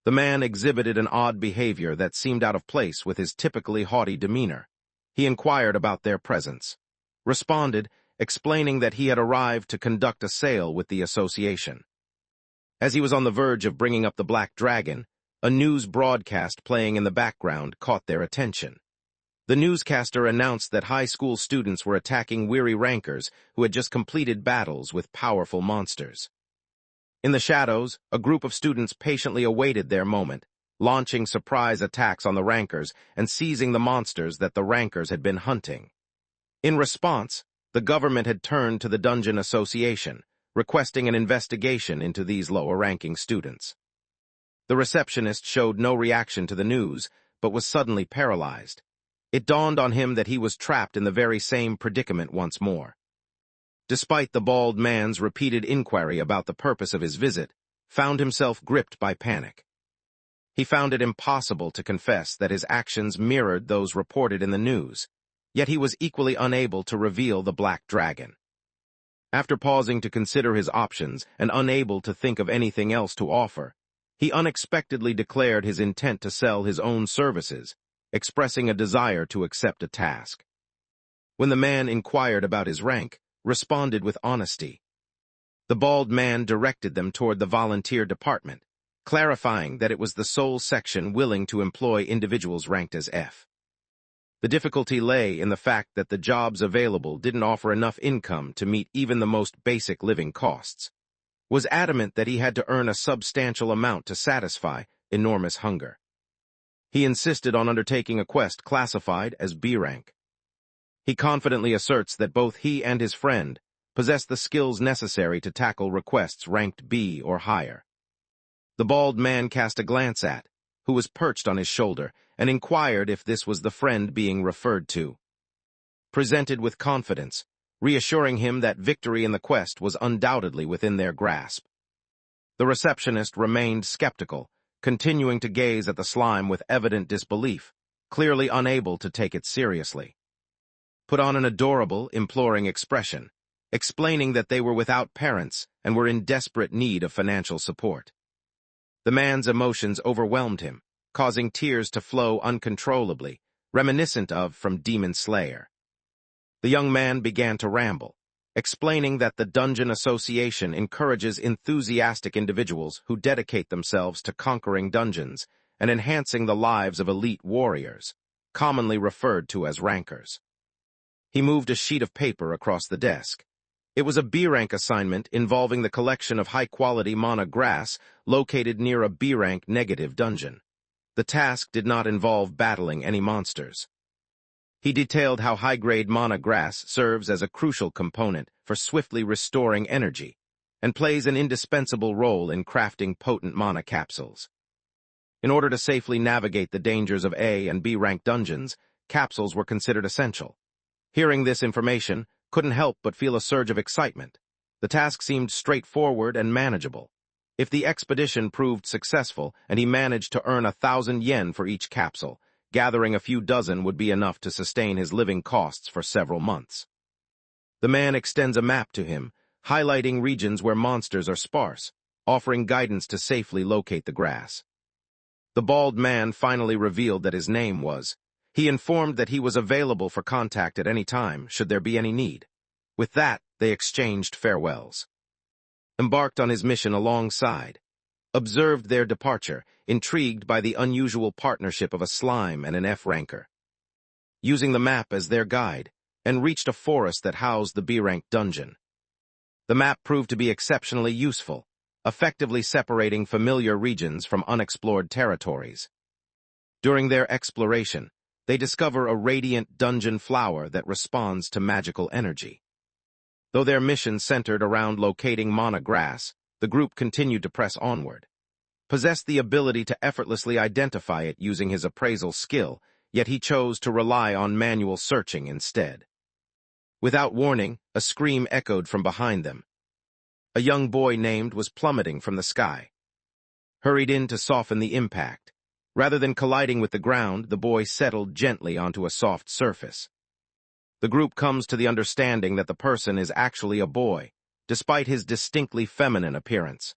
S1: The man exhibited an odd behavior that seemed out of place with his typically haughty demeanor. He inquired about their presence. Responded, explaining that he had arrived to conduct a sale with the association. As he was on the verge of bringing up the Black Dragon, a news broadcast playing in the background caught their attention. The newscaster announced that high school students were attacking weary rankers who had just completed battles with powerful monsters. In the shadows, a group of students patiently awaited their moment, launching surprise attacks on the rankers and seizing the monsters that the rankers had been hunting. In response, the government had turned to the Dungeon Association, requesting an investigation into these lower-ranking students. The receptionist showed no reaction to the news, but was suddenly paralyzed. It dawned on him that he was trapped in the very same predicament once more. Despite the bald man's repeated inquiry about the purpose of his visit, found himself gripped by panic. He found it impossible to confess that his actions mirrored those reported in the news, yet he was equally unable to reveal the Black Dragon. After pausing to consider his options and unable to think of anything else to offer, he unexpectedly declared his intent to sell his own services, expressing a desire to accept a task. When the man inquired about his rank, responded with honesty. The bald man directed them toward the volunteer department, clarifying that it was the sole section willing to employ individuals ranked as F. The difficulty lay in the fact that the jobs available didn't offer enough income to meet even the most basic living costs. Was adamant that he had to earn a substantial amount to satisfy enormous hunger. He insisted on undertaking a quest classified as B rank. He confidently asserts that both he and his friend possess the skills necessary to tackle requests ranked B or higher. The bald man cast a glance at, who was perched on his shoulder, and inquired if this was the friend being referred to. Presented with confidence, reassuring him that victory in the quest was undoubtedly within their grasp. The receptionist remained skeptical, continuing to gaze at the slime with evident disbelief, clearly unable to take it seriously. Put on an adorable, imploring expression, explaining that they were without parents and were in desperate need of financial support. The man's emotions overwhelmed him, causing tears to flow uncontrollably, reminiscent of from Demon Slayer. The young man began to ramble, explaining that the Dungeon Association encourages enthusiastic individuals who dedicate themselves to conquering dungeons and enhancing the lives of elite warriors, commonly referred to as rankers. He moved a sheet of paper across the desk. It was a B-rank assignment involving the collection of high-quality mana grass located near a B-rank negative dungeon. The task did not involve battling any monsters. He detailed how high-grade mana grass serves as a crucial component for swiftly restoring energy and plays an indispensable role in crafting potent mana capsules. In order to safely navigate the dangers of A and B-rank dungeons, capsules were considered essential. Hearing this information, couldn't help but feel a surge of excitement. The task seemed straightforward and manageable. If the expedition proved successful and he managed to earn 1,000 yen for each capsule, gathering a few dozen would be enough to sustain his living costs for several months. The man extends a map to him, highlighting regions where monsters are sparse, offering guidance to safely locate the grass. The bald man finally revealed that his name was. He informed that he was available for contact at any time, should there be any need. With that, they exchanged farewells. Embarked on his mission alongside, observed their departure, intrigued by the unusual partnership of a slime and an F-ranker. Using the map as their guide, and reached a forest that housed the B-rank dungeon. The map proved to be exceptionally useful, effectively separating familiar regions from unexplored territories. During their exploration, they discover a radiant dungeon flower that responds to magical energy. Though their mission centered around locating mana grass, the group continued to press onward. Possessed the ability to effortlessly identify it using his appraisal skill, yet he chose to rely on manual searching instead. Without warning, a scream echoed from behind them. A young boy named was plummeting from the sky. Hurried in to soften the impact. Rather than colliding with the ground, the boy settled gently onto a soft surface. The group comes to the understanding that the person is actually a boy, despite his distinctly feminine appearance.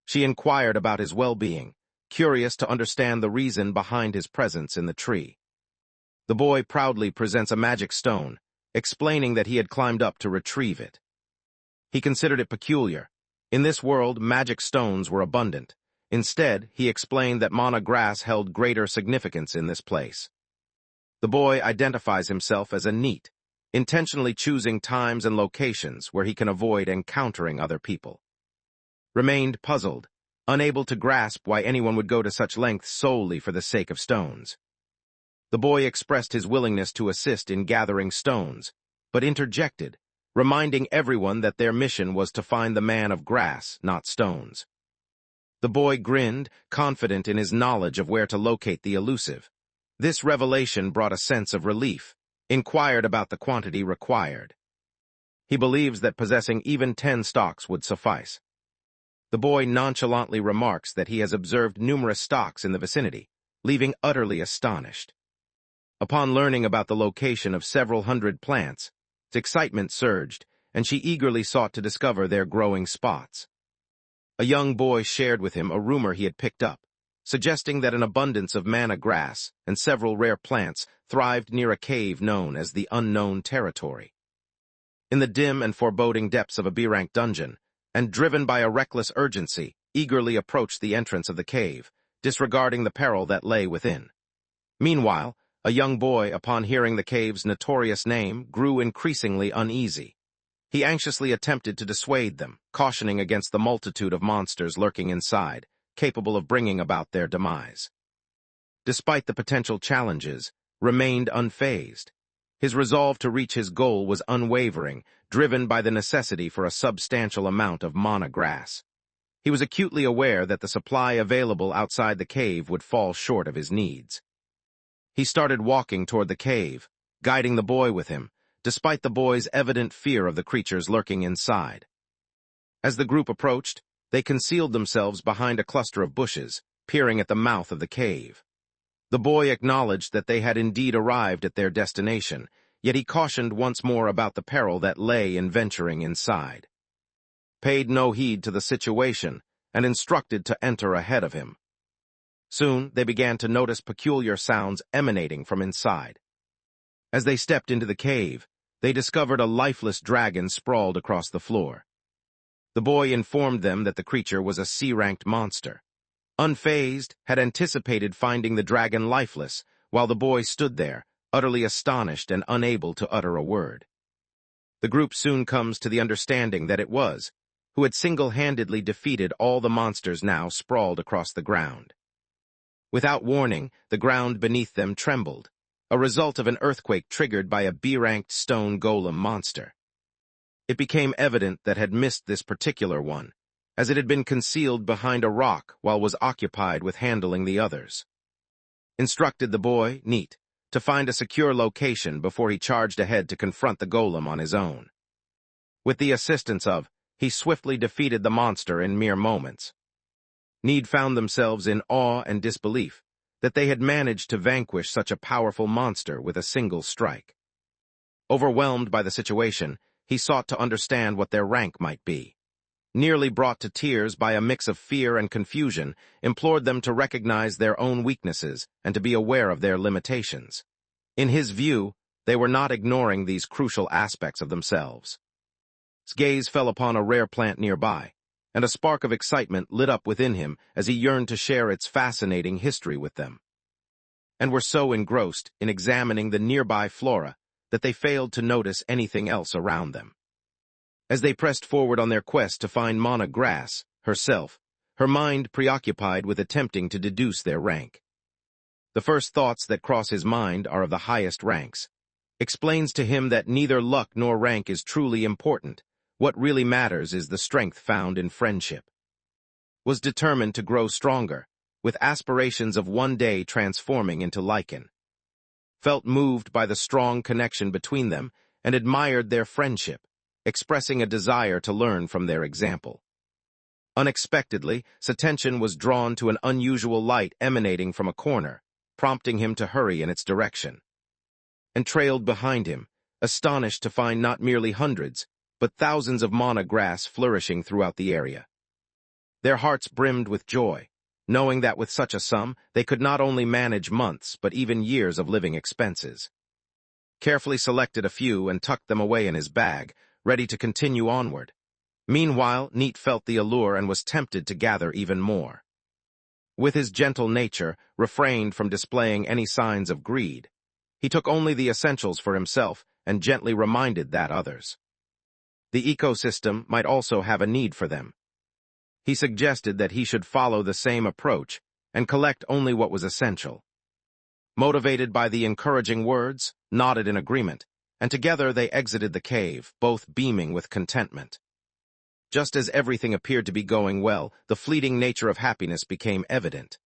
S1: She inquired about his well-being, curious to understand the reason behind his presence in the tree. The boy proudly presents a magic stone, explaining that he had climbed up to retrieve it. He considered it peculiar. In this world, magic stones were abundant. Instead, he explained that mana grass held greater significance in this place. The boy identifies himself as a NEET, intentionally choosing times and locations where he can avoid encountering other people. Remained puzzled, unable to grasp why anyone would go to such lengths solely for the sake of stones. The boy expressed his willingness to assist in gathering stones, but interjected, reminding everyone that their mission was to find the man of grass, not stones. The boy grinned, confident in his knowledge of where to locate the elusive. This revelation brought a sense of relief, inquired about the quantity required. He believes that possessing even 10 stalks would suffice. The boy nonchalantly remarks that he has observed numerous stalks in the vicinity, leaving utterly astonished. Upon learning about the location of several hundred plants, its excitement surged, and she eagerly sought to discover their growing spots. A young boy shared with him a rumor he had picked up, suggesting that an abundance of mana grass and several rare plants thrived near a cave known as the Unknown Territory. In the dim and foreboding depths of a B-rank dungeon, and driven by a reckless urgency, eagerly approached the entrance of the cave, disregarding the peril that lay within. Meanwhile, a young boy, upon hearing the cave's notorious name, grew increasingly uneasy. He anxiously attempted to dissuade them, cautioning against the multitude of monsters lurking inside, capable of bringing about their demise. Despite the potential challenges, remained unfazed. His resolve to reach his goal was unwavering, driven by the necessity for a substantial amount of mana grass. He was acutely aware that the supply available outside the cave would fall short of his needs. He started walking toward the cave, guiding the boy with him, despite the boy's evident fear of the creatures lurking inside. As the group approached, they concealed themselves behind a cluster of bushes, peering at the mouth of the cave. The boy acknowledged that they had indeed arrived at their destination, yet he cautioned once more about the peril that lay in venturing inside. Paid no heed to the situation, and instructed to enter ahead of him. Soon, they began to notice peculiar sounds emanating from inside. As they stepped into the cave, they discovered a lifeless dragon sprawled across the floor. The boy informed them that the creature was a C-ranked monster. Unfazed, had anticipated finding the dragon lifeless, while the boy stood there, utterly astonished and unable to utter a word. The group soon comes to the understanding that it was, who had single-handedly defeated all the monsters now sprawled across the ground. Without warning, the ground beneath them trembled, a result of an earthquake triggered by a B-ranked stone golem monster. It became evident that had missed this particular one, as it had been concealed behind a rock while was occupied with handling the others. Instructed the boy, Neat, to find a secure location before he charged ahead to confront the golem on his own. With the assistance of, he swiftly defeated the monster in mere moments. Need found themselves in awe and disbelief that they had managed to vanquish such a powerful monster with a single strike. Overwhelmed by the situation, he sought to understand what their rank might be. Nearly brought to tears by a mix of fear and confusion, implored them to recognize their own weaknesses and to be aware of their limitations. In his view, they were not ignoring these crucial aspects of themselves. His gaze fell upon a rare plant nearby, and a spark of excitement lit up within him as he yearned to share its fascinating history with them. And were so engrossed in examining the nearby flora that they failed to notice anything else around them. As they pressed forward on their quest to find Mana Grass, herself, her mind preoccupied with attempting to deduce their rank. The first thoughts that cross his mind are of the highest ranks. Explains to him that neither luck nor rank is truly important. What really matters is the strength found in friendship. Was determined to grow stronger, with aspirations of one day transforming into lichen. Felt moved by the strong connection between them and admired their friendship, expressing a desire to learn from their example. Unexpectedly, his attention was drawn to an unusual light emanating from a corner, prompting him to hurry in its direction. And trailed behind him, astonished to find not merely hundreds, but thousands of mana grass flourishing throughout the area. Their hearts brimmed with joy, knowing that with such a sum, they could not only manage months but even years of living expenses. carefully selected a few and tucked them away in his bag, ready to continue onward. Meanwhile, Neat felt the allure and was tempted to gather even more. With his gentle nature, refrained from displaying any signs of greed. He took only the essentials for himself and gently reminded that others. The ecosystem might also have a need for them. He suggested that he should follow the same approach and collect only what was essential. Motivated by the encouraging words, nodded in agreement, and together they exited the cave, both beaming with contentment. Just as everything appeared to be going well, the fleeting nature of happiness became evident.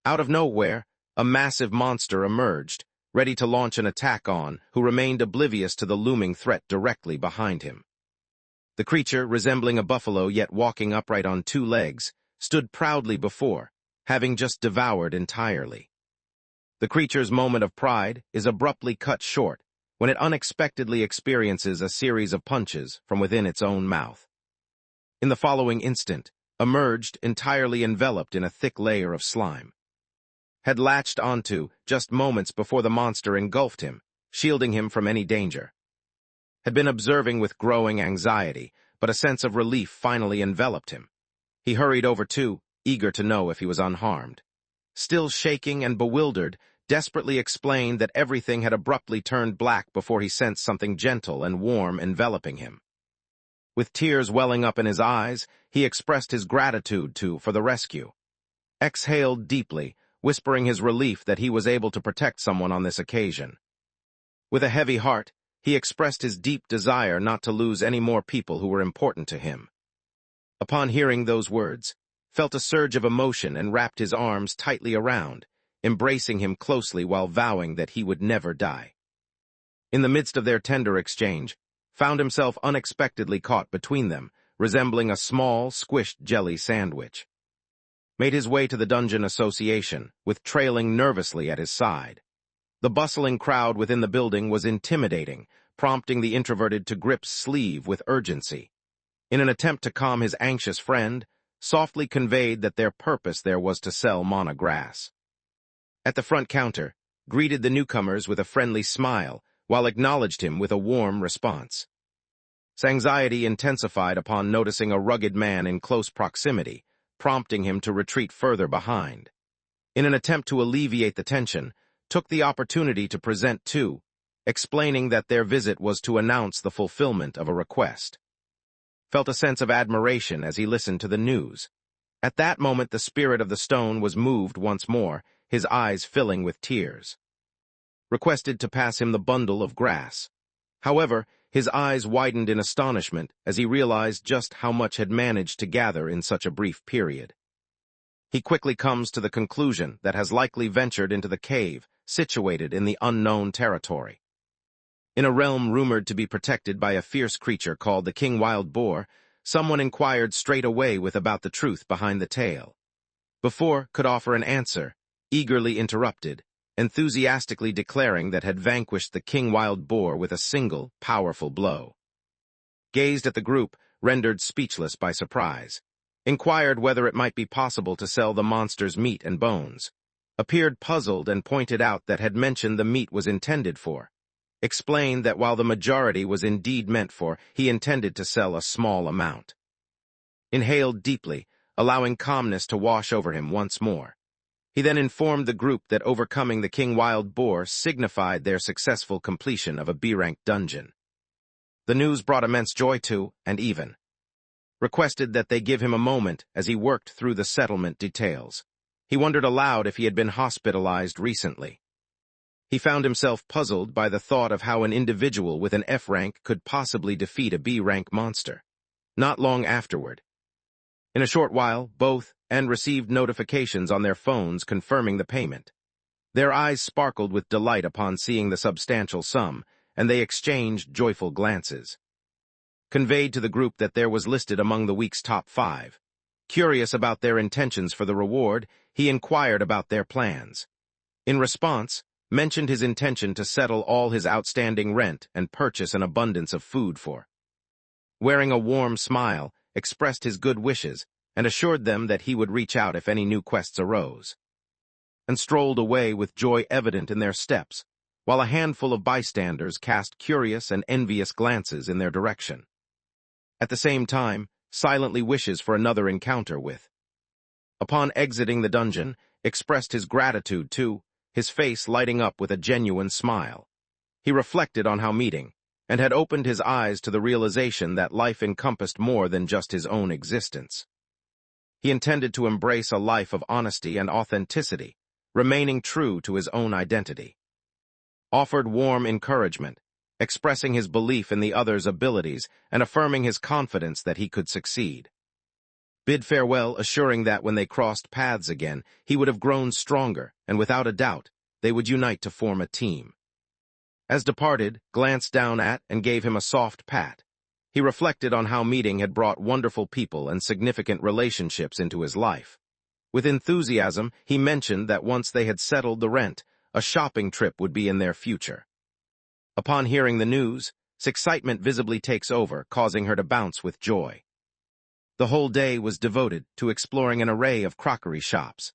S1: Out of nowhere, a massive monster emerged, ready to launch an attack on who remained oblivious to the looming threat directly behind him. The creature, resembling a buffalo yet walking upright on two legs, stood proudly before, having just devoured entirely. The creature's moment of pride is abruptly cut short when it unexpectedly experiences a series of punches from within its own mouth. In the following instant, emerged entirely enveloped in a thick layer of slime. Had latched onto just moments before the monster engulfed him, shielding him from any danger. Had been observing with growing anxiety, but a sense of relief finally enveloped him. He hurried over too, eager to know if he was unharmed. Still shaking and bewildered, desperately explained that everything had abruptly turned black before he sensed something gentle and warm enveloping him. With tears welling up in his eyes, he expressed his gratitude for the rescue. Exhaled deeply, whispering his relief that he was able to protect someone on this occasion. With a heavy heart, he expressed his deep desire not to lose any more people who were important to him. Upon hearing those words, felt a surge of emotion and wrapped his arms tightly around, embracing him closely while vowing that he would never die. In the midst of their tender exchange, found himself unexpectedly caught between them, resembling a small, squished jelly sandwich. Made his way to the dungeon association, with trailing nervously at his side. The bustling crowd within the building was intimidating, prompting the introverted to grip sleeve with urgency. In an attempt to calm his anxious friend, softly conveyed that their purpose there was to sell mana grass. At the front counter, greeted the newcomers with a friendly smile, while acknowledged him with a warm response. His anxiety intensified upon noticing a rugged man in close proximity, prompting him to retreat further behind. In an attempt to alleviate the tension, took the opportunity to present too, explaining that their visit was to announce the fulfillment of a request. Felt a sense of admiration as he listened to the news. At that moment the spirit of the stone was moved once more, his eyes filling with tears. Requested to pass him the bundle of grass. However, his eyes widened in astonishment as he realized just how much had managed to gather in such a brief period. He quickly comes to the conclusion that has likely ventured into the cave, situated in the unknown territory. In a realm rumored to be protected by a fierce creature called the King Wild Boar, someone inquired straight away about the truth behind the tale. Before could offer an answer, eagerly interrupted, enthusiastically declaring that had vanquished the King Wild Boar with a single, powerful blow. Gazed at the group, rendered speechless by surprise. Inquired whether it might be possible to sell the monster's meat and bones. Appeared puzzled and pointed out that had mentioned the meat was intended for. Explained that while the majority was indeed meant for, he intended to sell a small amount. Inhaled deeply, allowing calmness to wash over him once more. He then informed the group that overcoming the King Wild Boar signified their successful completion of a B-rank dungeon. The news brought immense joy to, and even requested that they give him a moment as he worked through the settlement details. He wondered aloud if he had been hospitalized recently. He found himself puzzled by the thought of how an individual with an F rank could possibly defeat a B rank monster. Not long afterward. In a short while, both received notifications on their phones confirming the payment. Their eyes sparkled with delight upon seeing the substantial sum, and they exchanged joyful glances. Conveyed to the group that there was listed among the week's top 5. Curious about their intentions for the reward, he inquired about their plans. In response, mentioned his intention to settle all his outstanding rent and purchase an abundance of food for. Wearing a warm smile, expressed his good wishes, and assured them that he would reach out if any new quests arose. And strolled away with joy evident in their steps, while a handful of bystanders cast curious and envious glances in their direction. At the same time, silently wishes for another encounter with. Upon exiting the dungeon, expressed his gratitude to, his face lighting up with a genuine smile. He reflected on how meeting, and had opened his eyes to the realization that life encompassed more than just his own existence. He intended to embrace a life of honesty and authenticity, remaining true to his own identity. Offered warm encouragement, expressing his belief in the other's abilities and affirming his confidence that he could succeed. Bid farewell, assuring that when they crossed paths again, he would have grown stronger, and without a doubt, they would unite to form a team. As departed, glanced down at and gave him a soft pat. He reflected on how meeting had brought wonderful people and significant relationships into his life. With enthusiasm, he mentioned that once they had settled the rent, a shopping trip would be in their future. Upon hearing the news, excitement visibly takes over, causing her to bounce with joy. The whole day was devoted to exploring an array of crockery shops.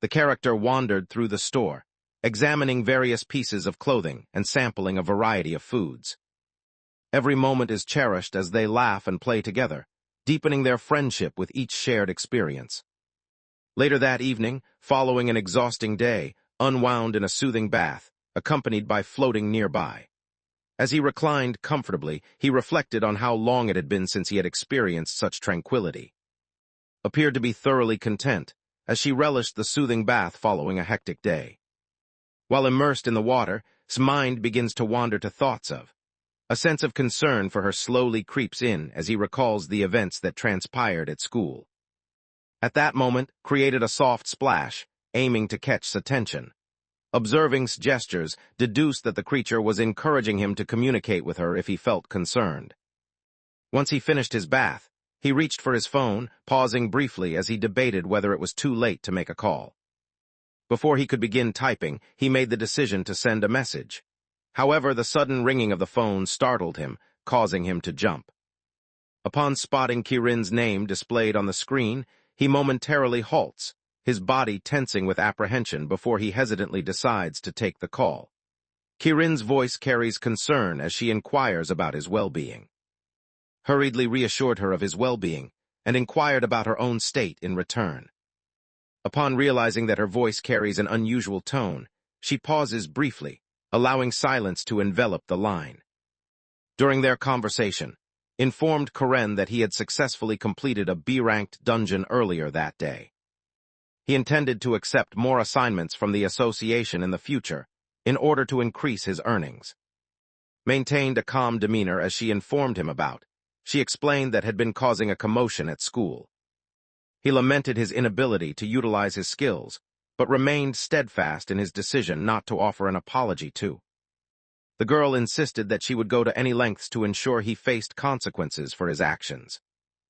S1: The character wandered through the store, examining various pieces of clothing and sampling a variety of foods. Every moment is cherished as they laugh and play together, deepening their friendship with each shared experience. Later that evening, following an exhausting day, unwound in a soothing bath, accompanied by floating nearby. As he reclined comfortably, he reflected on how long it had been since he had experienced such tranquility. Appeared to be thoroughly content, as she relished the soothing bath following a hectic day. While immersed in the water, his mind begins to wander to thoughts of. A sense of concern for her slowly creeps in as he recalls the events that transpired at school. At that moment, created a soft splash, aiming to catch attention. Observing gestures, deduced that the creature was encouraging him to communicate with her if he felt concerned. Once he finished his bath, he reached for his phone, pausing briefly as he debated whether it was too late to make a call. Before he could begin typing, he made the decision to send a message. However, the sudden ringing of the phone startled him, causing him to jump. Upon spotting Kirin's name displayed on the screen, he momentarily halts, his body tensing with apprehension before he hesitantly decides to take the call. Kirin's voice carries concern as she inquires about his well-being. Hurriedly reassured her of his well-being, and inquired about her own state in return. Upon realizing that her voice carries an unusual tone, she pauses briefly, allowing silence to envelop the line. During their conversation, informed Karen that he had successfully completed a B-ranked dungeon earlier that day. He intended to accept more assignments from the association in the future, in order to increase his earnings. Maintained a calm demeanor as she informed him about. She explained that had been causing a commotion at school. He lamented his inability to utilize his skills, but remained steadfast in his decision not to offer an apology to. The girl insisted that she would go to any lengths to ensure he faced consequences for his actions.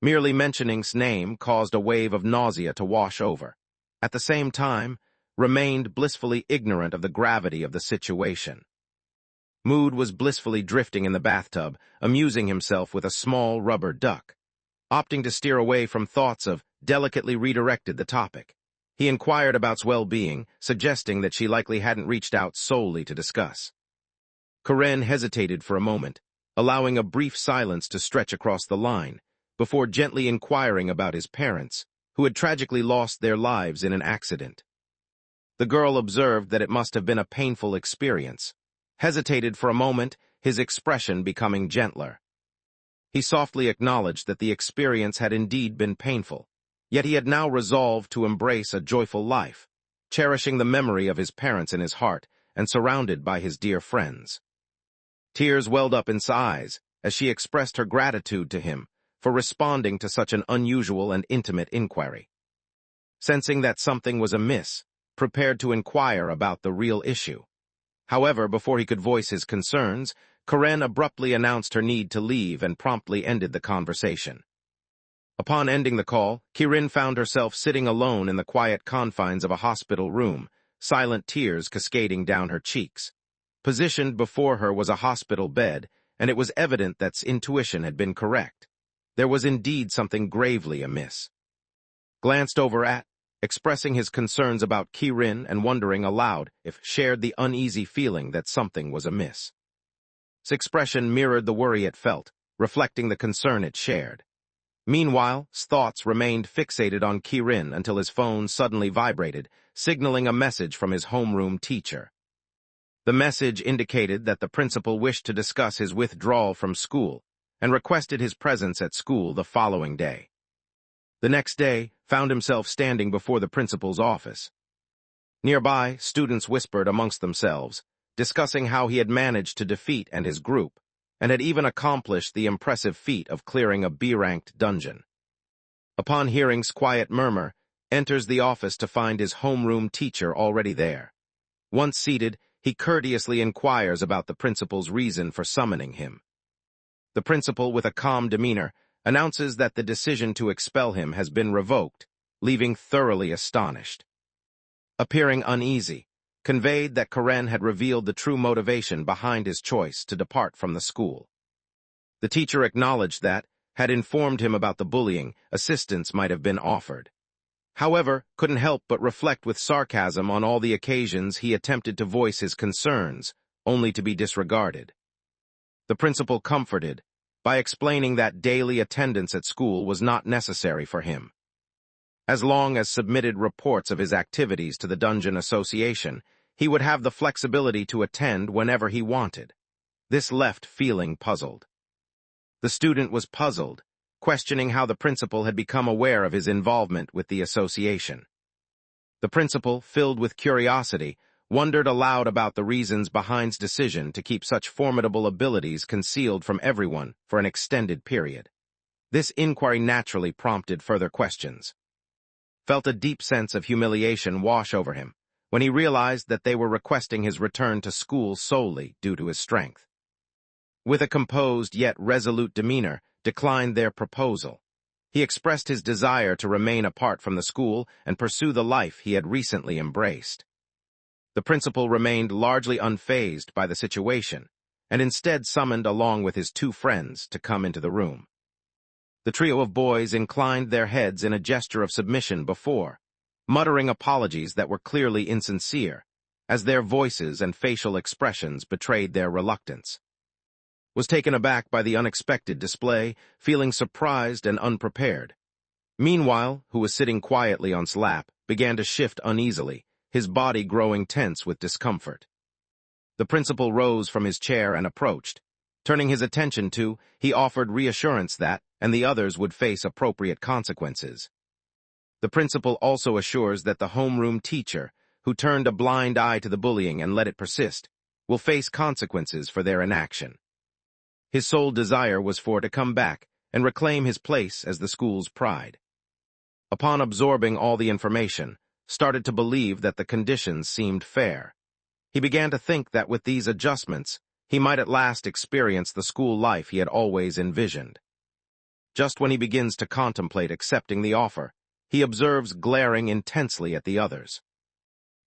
S1: Merely mentioning his name caused a wave of nausea to wash over. At the same time, remained blissfully ignorant of the gravity of the situation. Mood was blissfully drifting in the bathtub, amusing himself with a small rubber duck. Opting to steer away from thoughts of, delicately redirected the topic. He inquired about his well-being, suggesting that she likely hadn't reached out solely to discuss. Karen hesitated for a moment, allowing a brief silence to stretch across the line, before gently inquiring about his parents, who had tragically lost their lives in an accident. The girl observed that it must have been a painful experience, hesitated for a moment, his expression becoming gentler. He softly acknowledged that the experience had indeed been painful, yet he had now resolved to embrace a joyful life, cherishing the memory of his parents in his heart and surrounded by his dear friends. Tears welled up in his eyes as she expressed her gratitude to him for responding to such an unusual and intimate inquiry. Sensing that something was amiss, prepared to inquire about the real issue. However, before he could voice his concerns, Karen abruptly announced her need to leave and promptly ended the conversation. Upon ending the call, Kirin found herself sitting alone in the quiet confines of a hospital room, silent tears cascading down her cheeks. Positioned before her was a hospital bed, and it was evident that intuition had been correct. There was indeed something gravely amiss. Glanced over at, expressing his concerns about Kirin and wondering aloud if shared the uneasy feeling that something was amiss. His expression mirrored the worry it felt, reflecting the concern it shared. Meanwhile, his thoughts remained fixated on Kirin until his phone suddenly vibrated, signaling a message from his homeroom teacher. The message indicated that the principal wished to discuss his withdrawal from school and requested his presence at school the following day. The next day found himself standing before the principal's office. Nearby, students whispered amongst themselves, discussing how he had managed to defeat and his group, and had even accomplished the impressive feat of clearing a B-ranked dungeon. Upon hearing's quiet murmur, enters the office to find his homeroom teacher already there. Once seated, he courteously inquires about the principal's reason for summoning him. The principal, with a calm demeanor, announces that the decision to expel him has been revoked, leaving thoroughly astonished. Appearing uneasy, conveyed that Karen had revealed the true motivation behind his choice to depart from the school. The teacher acknowledged that, had informed him about the bullying, assistance might have been offered. However, couldn't help but reflect with sarcasm on all the occasions he attempted to voice his concerns, only to be disregarded. The principal comforted, by explaining that daily attendance at school was not necessary for him. As long as submitted reports of his activities to the Dungeon Association, he would have the flexibility to attend whenever he wanted. This left feeling puzzled. The student was puzzled, questioning how the principal had become aware of his involvement with the association. The principal, filled with curiosity, wondered aloud about the reasons behind his decision to keep such formidable abilities concealed from everyone for an extended period. This inquiry naturally prompted further questions. Felt a deep sense of humiliation wash over him when he realized that they were requesting his return to school solely due to his strength. With a composed yet resolute demeanor, declined their proposal. He expressed his desire to remain apart from the school and pursue the life he had recently embraced. The principal remained largely unfazed by the situation, and instead summoned along with his two friends to come into the room. The trio of boys inclined their heads in a gesture of submission before, muttering apologies that were clearly insincere, as their voices and facial expressions betrayed their reluctance. Was taken aback by the unexpected display, feeling surprised and unprepared. Meanwhile, who was sitting quietly on his lap, began to shift uneasily, his body growing tense with discomfort. The principal rose from his chair and approached. Turning his attention to, he offered reassurance that, and the others would face appropriate consequences. The principal also assures that the homeroom teacher, who turned a blind eye to the bullying and let it persist, will face consequences for their inaction. His sole desire was for to come back and reclaim his place as the school's pride. Upon absorbing all the information, started to believe that the conditions seemed fair. He began to think that with these adjustments, he might at last experience the school life he had always envisioned. Just when he begins to contemplate accepting the offer, he observes glaring intensely at the others.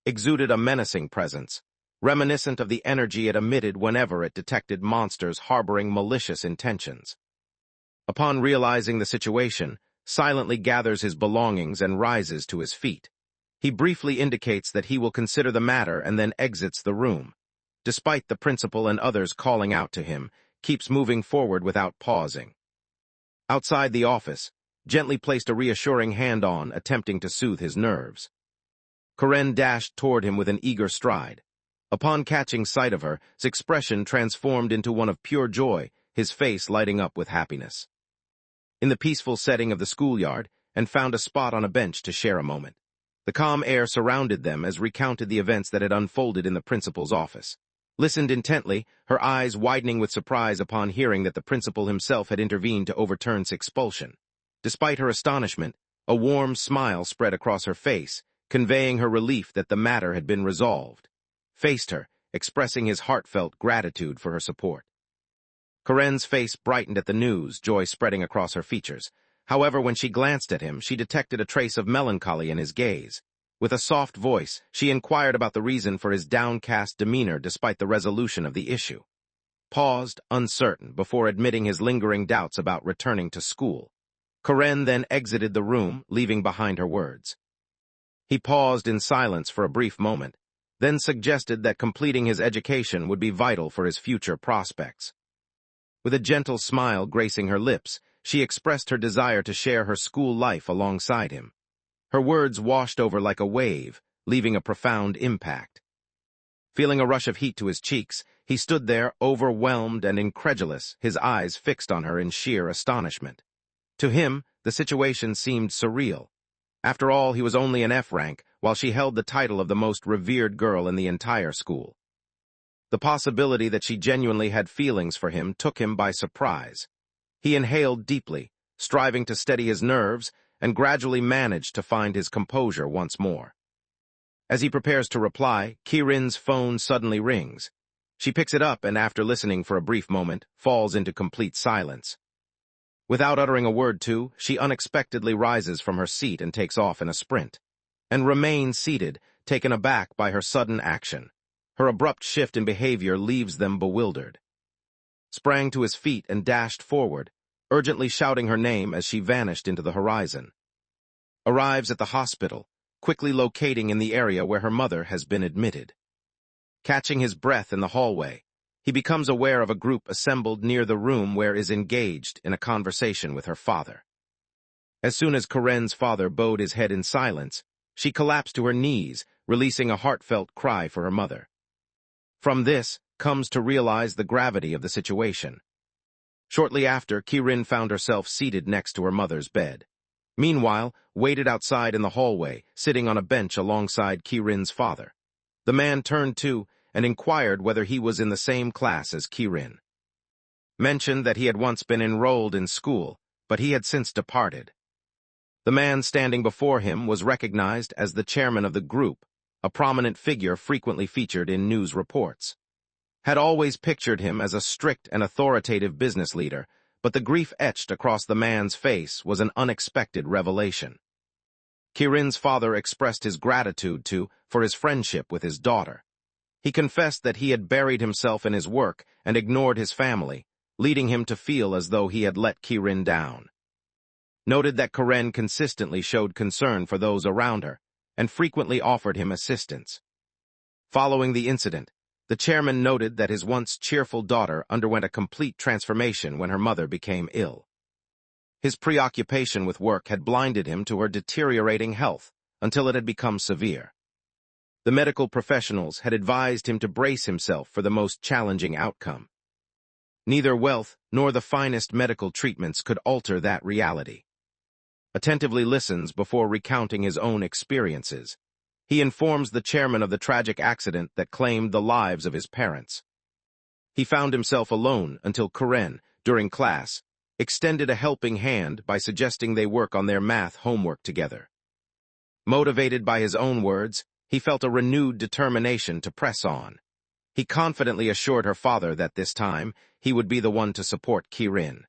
S1: Exuded a menacing presence, reminiscent of the energy it emitted whenever it detected monsters harboring malicious intentions. Upon realizing the situation, silently gathers his belongings and rises to his feet. He briefly indicates that he will consider the matter and then exits the room. Despite the principal and others calling out to him, keeps moving forward without pausing. Outside the office, gently placed a reassuring hand on, attempting to soothe his nerves. Karen dashed toward him with an eager stride. Upon catching sight of her, his expression transformed into one of pure joy, his face lighting up with happiness. In the peaceful setting of the schoolyard, and found a spot on a bench to share a moment. The calm air surrounded them as recounted the events that had unfolded in the principal's office. Listened intently, her eyes widening with surprise upon hearing that the principal himself had intervened to overturn his expulsion. Despite her astonishment, a warm smile spread across her face, conveying her relief that the matter had been resolved. Faced her, expressing his heartfelt gratitude for her support. Karen's face brightened at the news, joy spreading across her features. However, when she glanced at him, she detected a trace of melancholy in his gaze. With a soft voice, she inquired about the reason for his downcast demeanor despite the resolution of the issue. Paused, uncertain, before admitting his lingering doubts about returning to school. Karen then exited the room, leaving behind her words. He paused in silence for a brief moment, then suggested that completing his education would be vital for his future prospects. With a gentle smile gracing her lips, she expressed her desire to share her school life alongside him. Her words washed over like a wave, leaving a profound impact. Feeling a rush of heat to his cheeks, he stood there, overwhelmed and incredulous, his eyes fixed on her in sheer astonishment. To him, the situation seemed surreal. After all, he was only an F rank, while she held the title of the most revered girl in the entire school. The possibility that she genuinely had feelings for him took him by surprise. He inhaled deeply, striving to steady his nerves, and gradually managed to find his composure once more. As he prepares to reply, Ki-rin's phone suddenly rings. She picks it up and, after listening for a brief moment, falls into complete silence. Without uttering a word to, she unexpectedly rises from her seat and takes off in a sprint, and remains seated, taken aback by her sudden action. Her abrupt shift in behavior leaves them bewildered. Sprang to his feet and dashed forward, urgently shouting her name as she vanished into the horizon. Arrives at the hospital, quickly locating in the area where her mother has been admitted. Catching his breath in the hallway, he becomes aware of a group assembled near the room where is engaged in a conversation with her father. As soon as Karen's father bowed his head in silence, she collapsed to her knees, releasing a heartfelt cry for her mother. From this, comes to realize the gravity of the situation. Shortly after, Ki-rin found herself seated next to her mother's bed. Meanwhile, waited outside in the hallway, sitting on a bench alongside Ki-rin's father. The man turned to and inquired whether he was in the same class as Ki-rin. Mentioned that he had once been enrolled in school, but he had since departed. The man standing before him was recognized as the chairman of the group, a prominent figure frequently featured in news reports. Had always pictured him as a strict and authoritative business leader, but the grief etched across the man's face was an unexpected revelation. Ki-rin's father expressed his gratitude for his friendship with his daughter. He confessed that he had buried himself in his work and ignored his family, leading him to feel as though he had let Ki-rin down. Noted that Karen consistently showed concern for those around her, and frequently offered him assistance. Following the incident, the chairman noted that his once cheerful daughter underwent a complete transformation when her mother became ill. His preoccupation with work had blinded him to her deteriorating health until it had become severe. The medical professionals had advised him to brace himself for the most challenging outcome. Neither wealth nor the finest medical treatments could alter that reality. Attentively listens before recounting his own experiences. He informs the chairman of the tragic accident that claimed the lives of his parents. He found himself alone until Karen, during class, extended a helping hand by suggesting they work on their math homework together. Motivated by his own words, he felt a renewed determination to press on. He confidently assured her father that this time, he would be the one to support Ki-rin.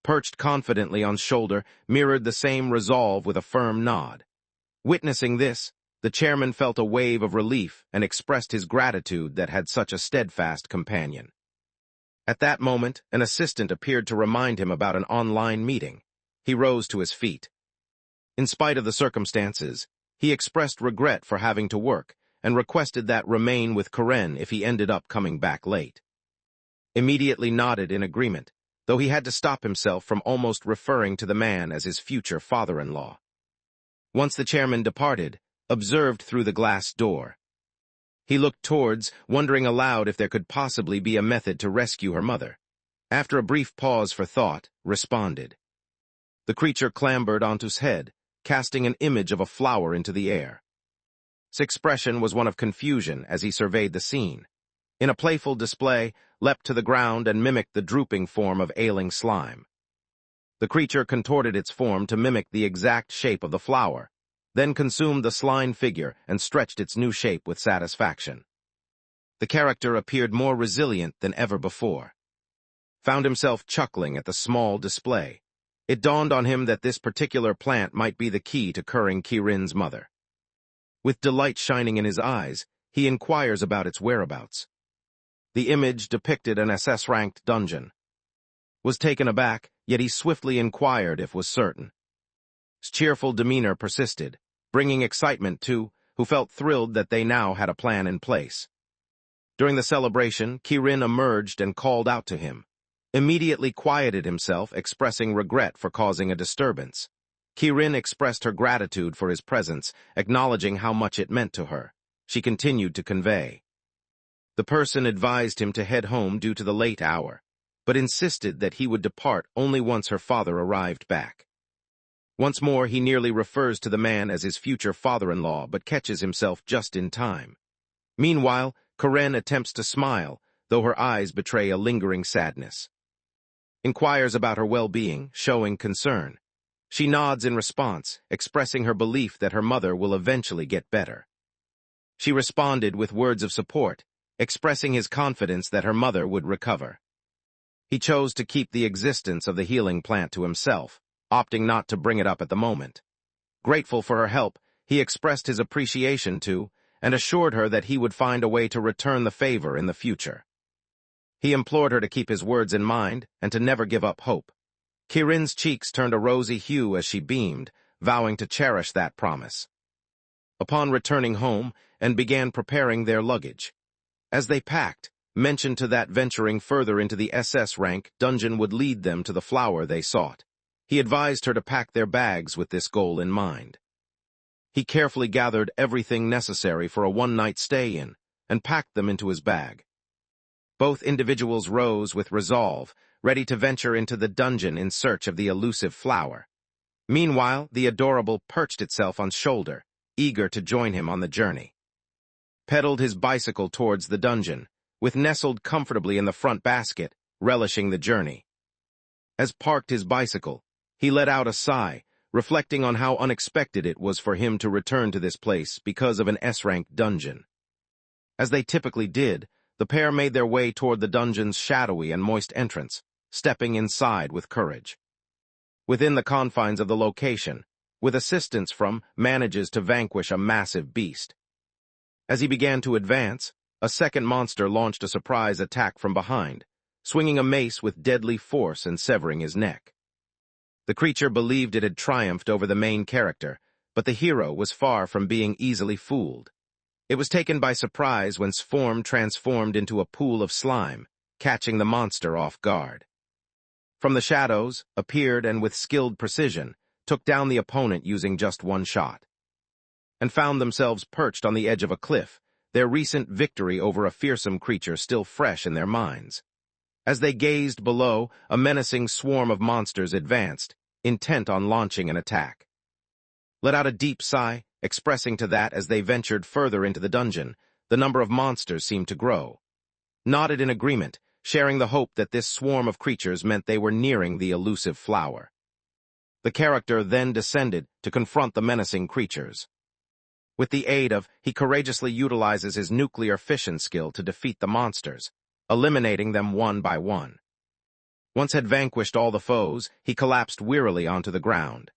S1: Perched confidently on shoulder, mirrored the same resolve with a firm nod. Witnessing this, the chairman felt a wave of relief and expressed his gratitude that had such a steadfast companion. At that moment, an assistant appeared to remind him about an online meeting. He rose to his feet. In spite of the circumstances, he expressed regret for having to work and requested that remain with Karen if he ended up coming back late. Immediately nodded in agreement, though he had to stop himself from almost referring to the man as his future father-in-law. Once the chairman departed, observed through the glass door. He looked towards, wondering aloud if there could possibly be a method to rescue her mother. After a brief pause for thought, responded. The creature clambered onto his head, casting an image of a flower into the air. His expression was one of confusion as he surveyed the scene. In a playful display, leapt to the ground and mimicked the drooping form of ailing slime. The creature contorted its form to mimic the exact shape of the flower, then consumed the slime figure and stretched its new shape with satisfaction. The character appeared more resilient than ever before. Found himself chuckling at the small display. It dawned on him that this particular plant might be the key to curing Ki-rin's mother. With delight shining in his eyes, he inquires about its whereabouts. The image depicted an SS-ranked dungeon. Was taken aback, yet he swiftly inquired if was certain. His cheerful demeanor persisted, bringing excitement to who felt thrilled that they now had a plan in place. During the celebration, Kirin emerged and called out to him, immediately quieted himself, expressing regret for causing a disturbance. Kirin expressed her gratitude for his presence, acknowledging how much it meant to her. She continued to convey. The person advised him to head home due to the late hour, but insisted that he would depart only once her father arrived back. Once more, he nearly refers to the man as his future father-in-law, but catches himself just in time. Meanwhile, Karen attempts to smile, though her eyes betray a lingering sadness. Inquires about her well-being, showing concern. She nods in response, expressing her belief that her mother will eventually get better. She responded with words of support, expressing his confidence that her mother would recover. He chose to keep the existence of the healing plant to himself, opting not to bring it up at the moment. Grateful for her help, he expressed his appreciation to, and assured her that he would find a way to return the favor in the future. He implored her to keep his words in mind and to never give up hope. Kirin's cheeks turned a rosy hue as she beamed, vowing to cherish that promise. Upon returning home, and began preparing their luggage. As they packed, mentioned to that venturing further into the SS rank dungeon would lead them to the flower they sought. He advised her to pack their bags with this goal in mind. He carefully gathered everything necessary for a one-night stay in, and packed them into his bag. Both individuals rose with resolve, ready to venture into the dungeon in search of the elusive flower. Meanwhile, the adorable perched itself on shoulder, eager to join him on the journey. Pedaled his bicycle towards the dungeon, with nestled comfortably in the front basket, relishing the journey. As parked his bicycle, he let out a sigh, reflecting on how unexpected it was for him to return to this place because of an S-rank dungeon. As they typically did, the pair made their way toward the dungeon's shadowy and moist entrance, stepping inside with courage. Within the confines of the location, with assistance from, manages to vanquish a massive beast. As he began to advance, a second monster launched a surprise attack from behind, swinging a mace with deadly force and severing his neck. The creature believed it had triumphed over the main character, but the hero was far from being easily fooled. It was taken by surprise when Sform transformed into a pool of slime, catching the monster off guard. From the shadows, appeared and with skilled precision, took down the opponent using just one shot. And found themselves perched on the edge of a cliff, their recent victory over a fearsome creature still fresh in their minds. As they gazed below, a menacing swarm of monsters advanced, intent on launching an attack. Let out a deep sigh, expressing to that as they ventured further into the dungeon, the number of monsters seemed to grow. Nodded in agreement, sharing the hope that this swarm of creatures meant they were nearing the elusive flower. The character then descended to confront the menacing creatures. With the aid of, he courageously utilizes his nuclear fission skill to defeat the monsters, eliminating them one by one. Once had vanquished all the foes, he collapsed wearily onto the ground.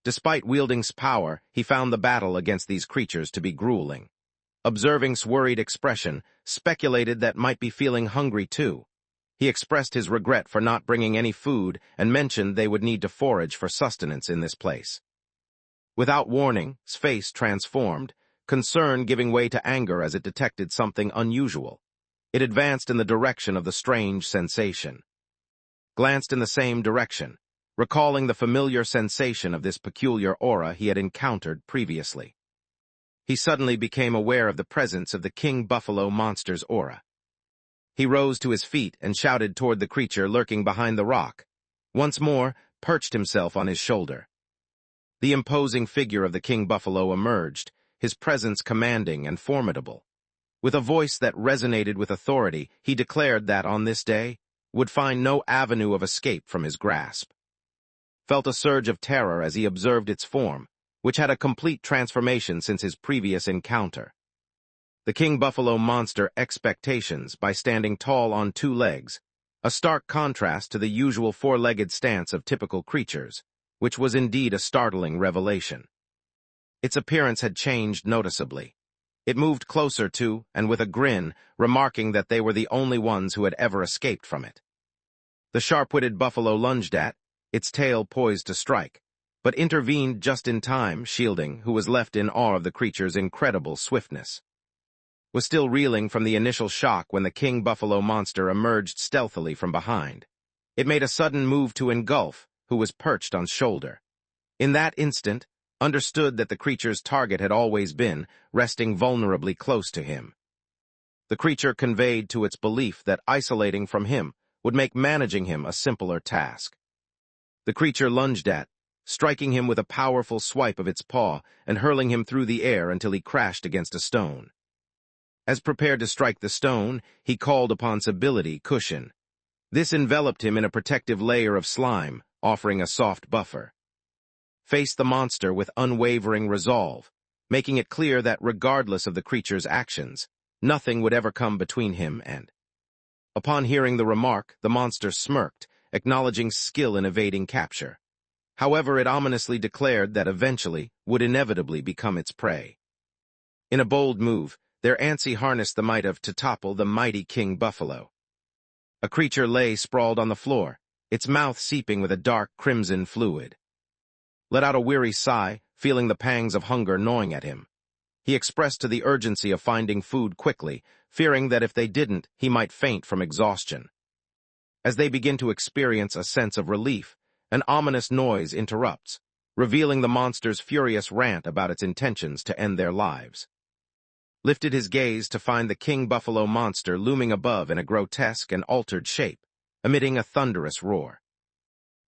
S1: Despite wielding's power, he found the battle against these creatures to be grueling. Observing's worried expression, speculated that might be feeling hungry too. He expressed his regret for not bringing any food and mentioned they would need to forage for sustenance in this place. Without warning, his face transformed, concern giving way to anger as it detected something unusual. It advanced in the direction of the strange sensation. Glanced in the same direction, recalling the familiar sensation of this peculiar aura he had encountered previously. He suddenly became aware of the presence of the king buffalo monster's aura. He rose to his feet and shouted toward the creature lurking behind the rock. Once more, perched himself on his shoulder. The imposing figure of the king buffalo emerged, his presence commanding and formidable. With a voice that resonated with authority, he declared that on this day, would find no avenue of escape from his grasp. Felt a surge of terror as he observed its form, which had a complete transformation since his previous encounter. The king buffalo monster expectations by standing tall on two legs, a stark contrast to the usual four-legged stance of typical creatures, which was indeed a startling revelation. Its appearance had changed noticeably. It moved closer to, and with a grin, remarking that they were the only ones who had ever escaped from it. The sharp-witted buffalo lunged at, its tail poised to strike, but intervened just in time, shielding, who was left in awe of the creature's incredible swiftness. Was still reeling from the initial shock when the king buffalo monster emerged stealthily from behind. It made a sudden move to engulf, who was perched on shoulder. In that instant, understood that the creature's target had always been, resting vulnerably close to him. The creature conveyed to its belief that isolating from him would make managing him a simpler task. The creature lunged at, striking him with a powerful swipe of its paw and hurling him through the air until he crashed against a stone. As prepared to strike the stone, he called upon its ability, Cushion. This enveloped him in a protective layer of slime, offering a soft buffer. Faced the monster with unwavering resolve, making it clear that regardless of the creature's actions, nothing would ever come between him and. Upon hearing the remark, the monster smirked, acknowledging skill in evading capture. However, it ominously declared that eventually would inevitably become its prey. In a bold move, their Ansi harnessed the might of to topple the mighty king buffalo. A creature lay sprawled on the floor, its mouth seeping with a dark crimson fluid. Let out a weary sigh, feeling the pangs of hunger gnawing at him. He expressed to the urgency of finding food quickly, fearing that if they didn't, he might faint from exhaustion. As they begin to experience a sense of relief, an ominous noise interrupts, revealing the monster's furious rant about its intentions to end their lives. Lifted his gaze to find the king buffalo monster looming above in a grotesque and altered shape, emitting a thunderous roar.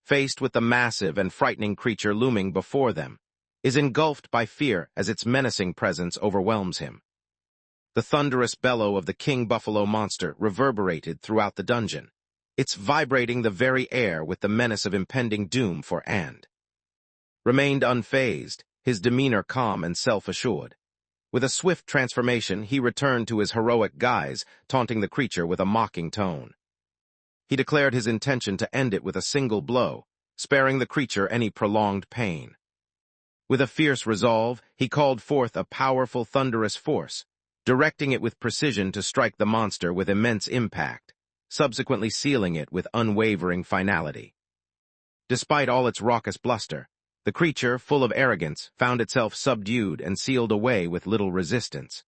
S1: Faced with the massive and frightening creature looming before them, is engulfed by fear as its menacing presence overwhelms him. The thunderous bellow of the king buffalo monster reverberated throughout the dungeon, its vibrating the very air with the menace of impending doom for And. Remained unfazed, his demeanor calm and self-assured. With a swift transformation, he returned to his heroic guise, taunting the creature with a mocking tone. He declared his intention to end it with a single blow, sparing the creature any prolonged pain. With a fierce resolve, he called forth a powerful thunderous force, directing it with precision to strike the monster with immense impact, subsequently sealing it with unwavering finality. Despite all its raucous bluster, the creature, full of arrogance, found itself subdued and sealed away with little resistance.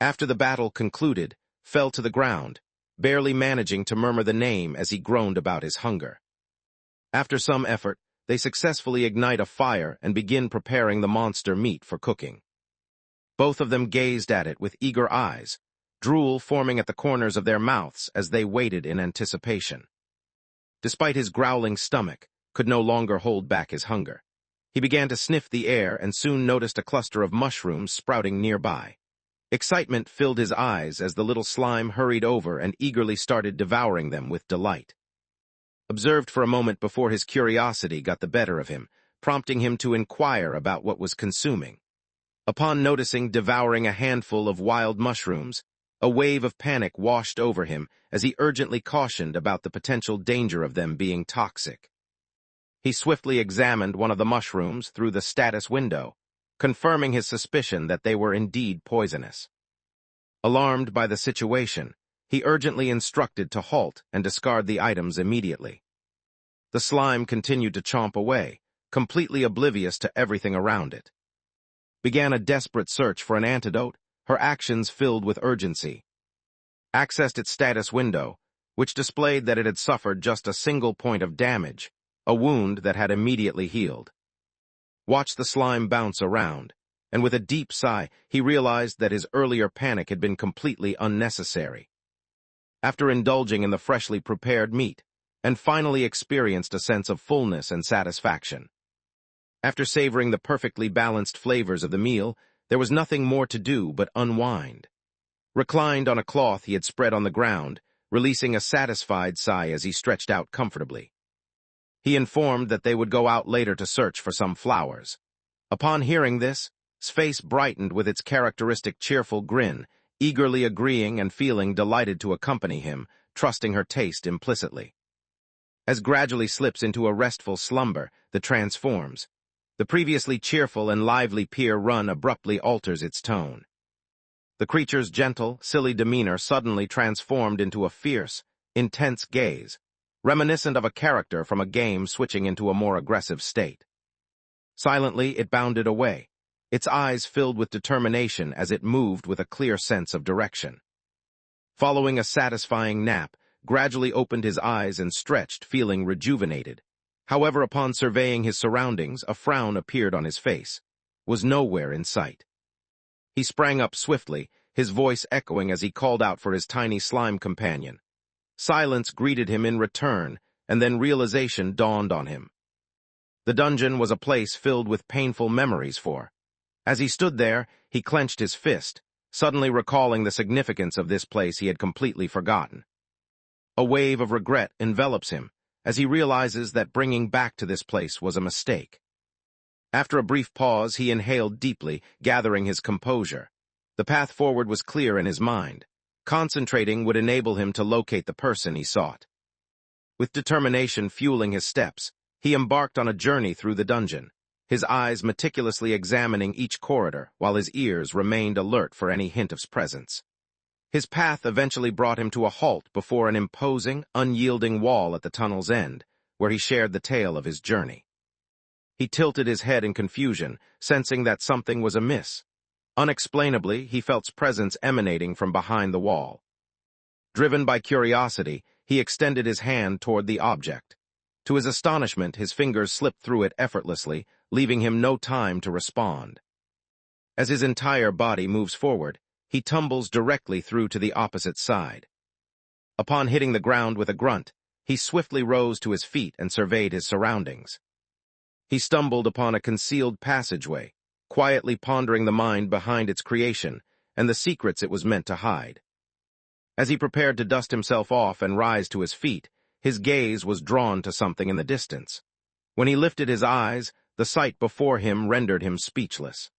S1: After the battle concluded, fell to the ground, barely managing to murmur the name as he groaned about his hunger. After some effort, they successfully ignite a fire and begin preparing the monster meat for cooking. Both of them gazed at it with eager eyes, drool forming at the corners of their mouths as they waited in anticipation. Despite his growling stomach, could no longer hold back his hunger. He began to sniff the air and soon noticed a cluster of mushrooms sprouting nearby. Excitement filled his eyes as the little slime hurried over and eagerly started devouring them with delight. Observed for a moment before his curiosity got the better of him, prompting him to inquire about what was consuming. Upon noticing devouring a handful of wild mushrooms, a wave of panic washed over him as he urgently cautioned about the potential danger of them being toxic. He swiftly examined one of the mushrooms through the status window, confirming his suspicion that they were indeed poisonous. Alarmed by the situation, he urgently instructed to halt and discard the items immediately. The slime continued to chomp away, completely oblivious to everything around it. Began a desperate search for an antidote, her actions filled with urgency. Accessed its status window, which displayed that it had suffered just a single point of damage, a wound that had immediately healed. Watched the slime bounce around, and with a deep sigh, he realized that his earlier panic had been completely unnecessary. After indulging in the freshly prepared meat, and finally experienced a sense of fullness and satisfaction. After savoring the perfectly balanced flavors of the meal, there was nothing more to do but unwind. Reclined on a cloth he had spread on the ground, releasing a satisfied sigh as he stretched out comfortably. He informed that they would go out later to search for some flowers. Upon hearing this, his face brightened with its characteristic cheerful grin, eagerly agreeing and feeling delighted to accompany him, trusting her taste implicitly. As gradually slips into a restful slumber that transforms, the previously cheerful and lively pier run abruptly alters its tone. The creature's gentle, silly demeanor suddenly transformed into a fierce, intense gaze, reminiscent of a character from a game switching into a more aggressive state. Silently, it bounded away, its eyes filled with determination as it moved with a clear sense of direction. Following a satisfying nap, gradually opened his eyes and stretched, feeling rejuvenated. However, upon surveying his surroundings, a frown appeared on his face. Was nowhere in sight. He sprang up swiftly, his voice echoing as he called out for his tiny slime companion. Silence greeted him in return, and then realization dawned on him. The dungeon was a place filled with painful memories for. As he stood there, he clenched his fist, suddenly recalling the significance of this place he had completely forgotten. A wave of regret envelops him, as he realizes that bringing back to this place was a mistake. After a brief pause, he inhaled deeply, gathering his composure. The path forward was clear in his mind. Concentrating would enable him to locate the person he sought. With determination fueling his steps, he embarked on a journey through the dungeon, his eyes meticulously examining each corridor while his ears remained alert for any hint of presence. His path eventually brought him to a halt before an imposing, unyielding wall at the tunnel's end, where he shared the tale of his journey. He tilted his head in confusion, sensing that something was amiss. Unexplainably, he felt presence emanating from behind the wall. Driven by curiosity, he extended his hand toward the object. To his astonishment, his fingers slipped through it effortlessly, leaving him no time to respond. As his entire body moves forward, he tumbles directly through to the opposite side. Upon hitting the ground with a grunt, he swiftly rose to his feet and surveyed his surroundings. He stumbled upon a concealed passageway, quietly pondering the mind behind its creation and the secrets it was meant to hide. As he prepared to dust himself off and rise to his feet, his gaze was drawn to something in the distance. When he lifted his eyes, the sight before him rendered him speechless.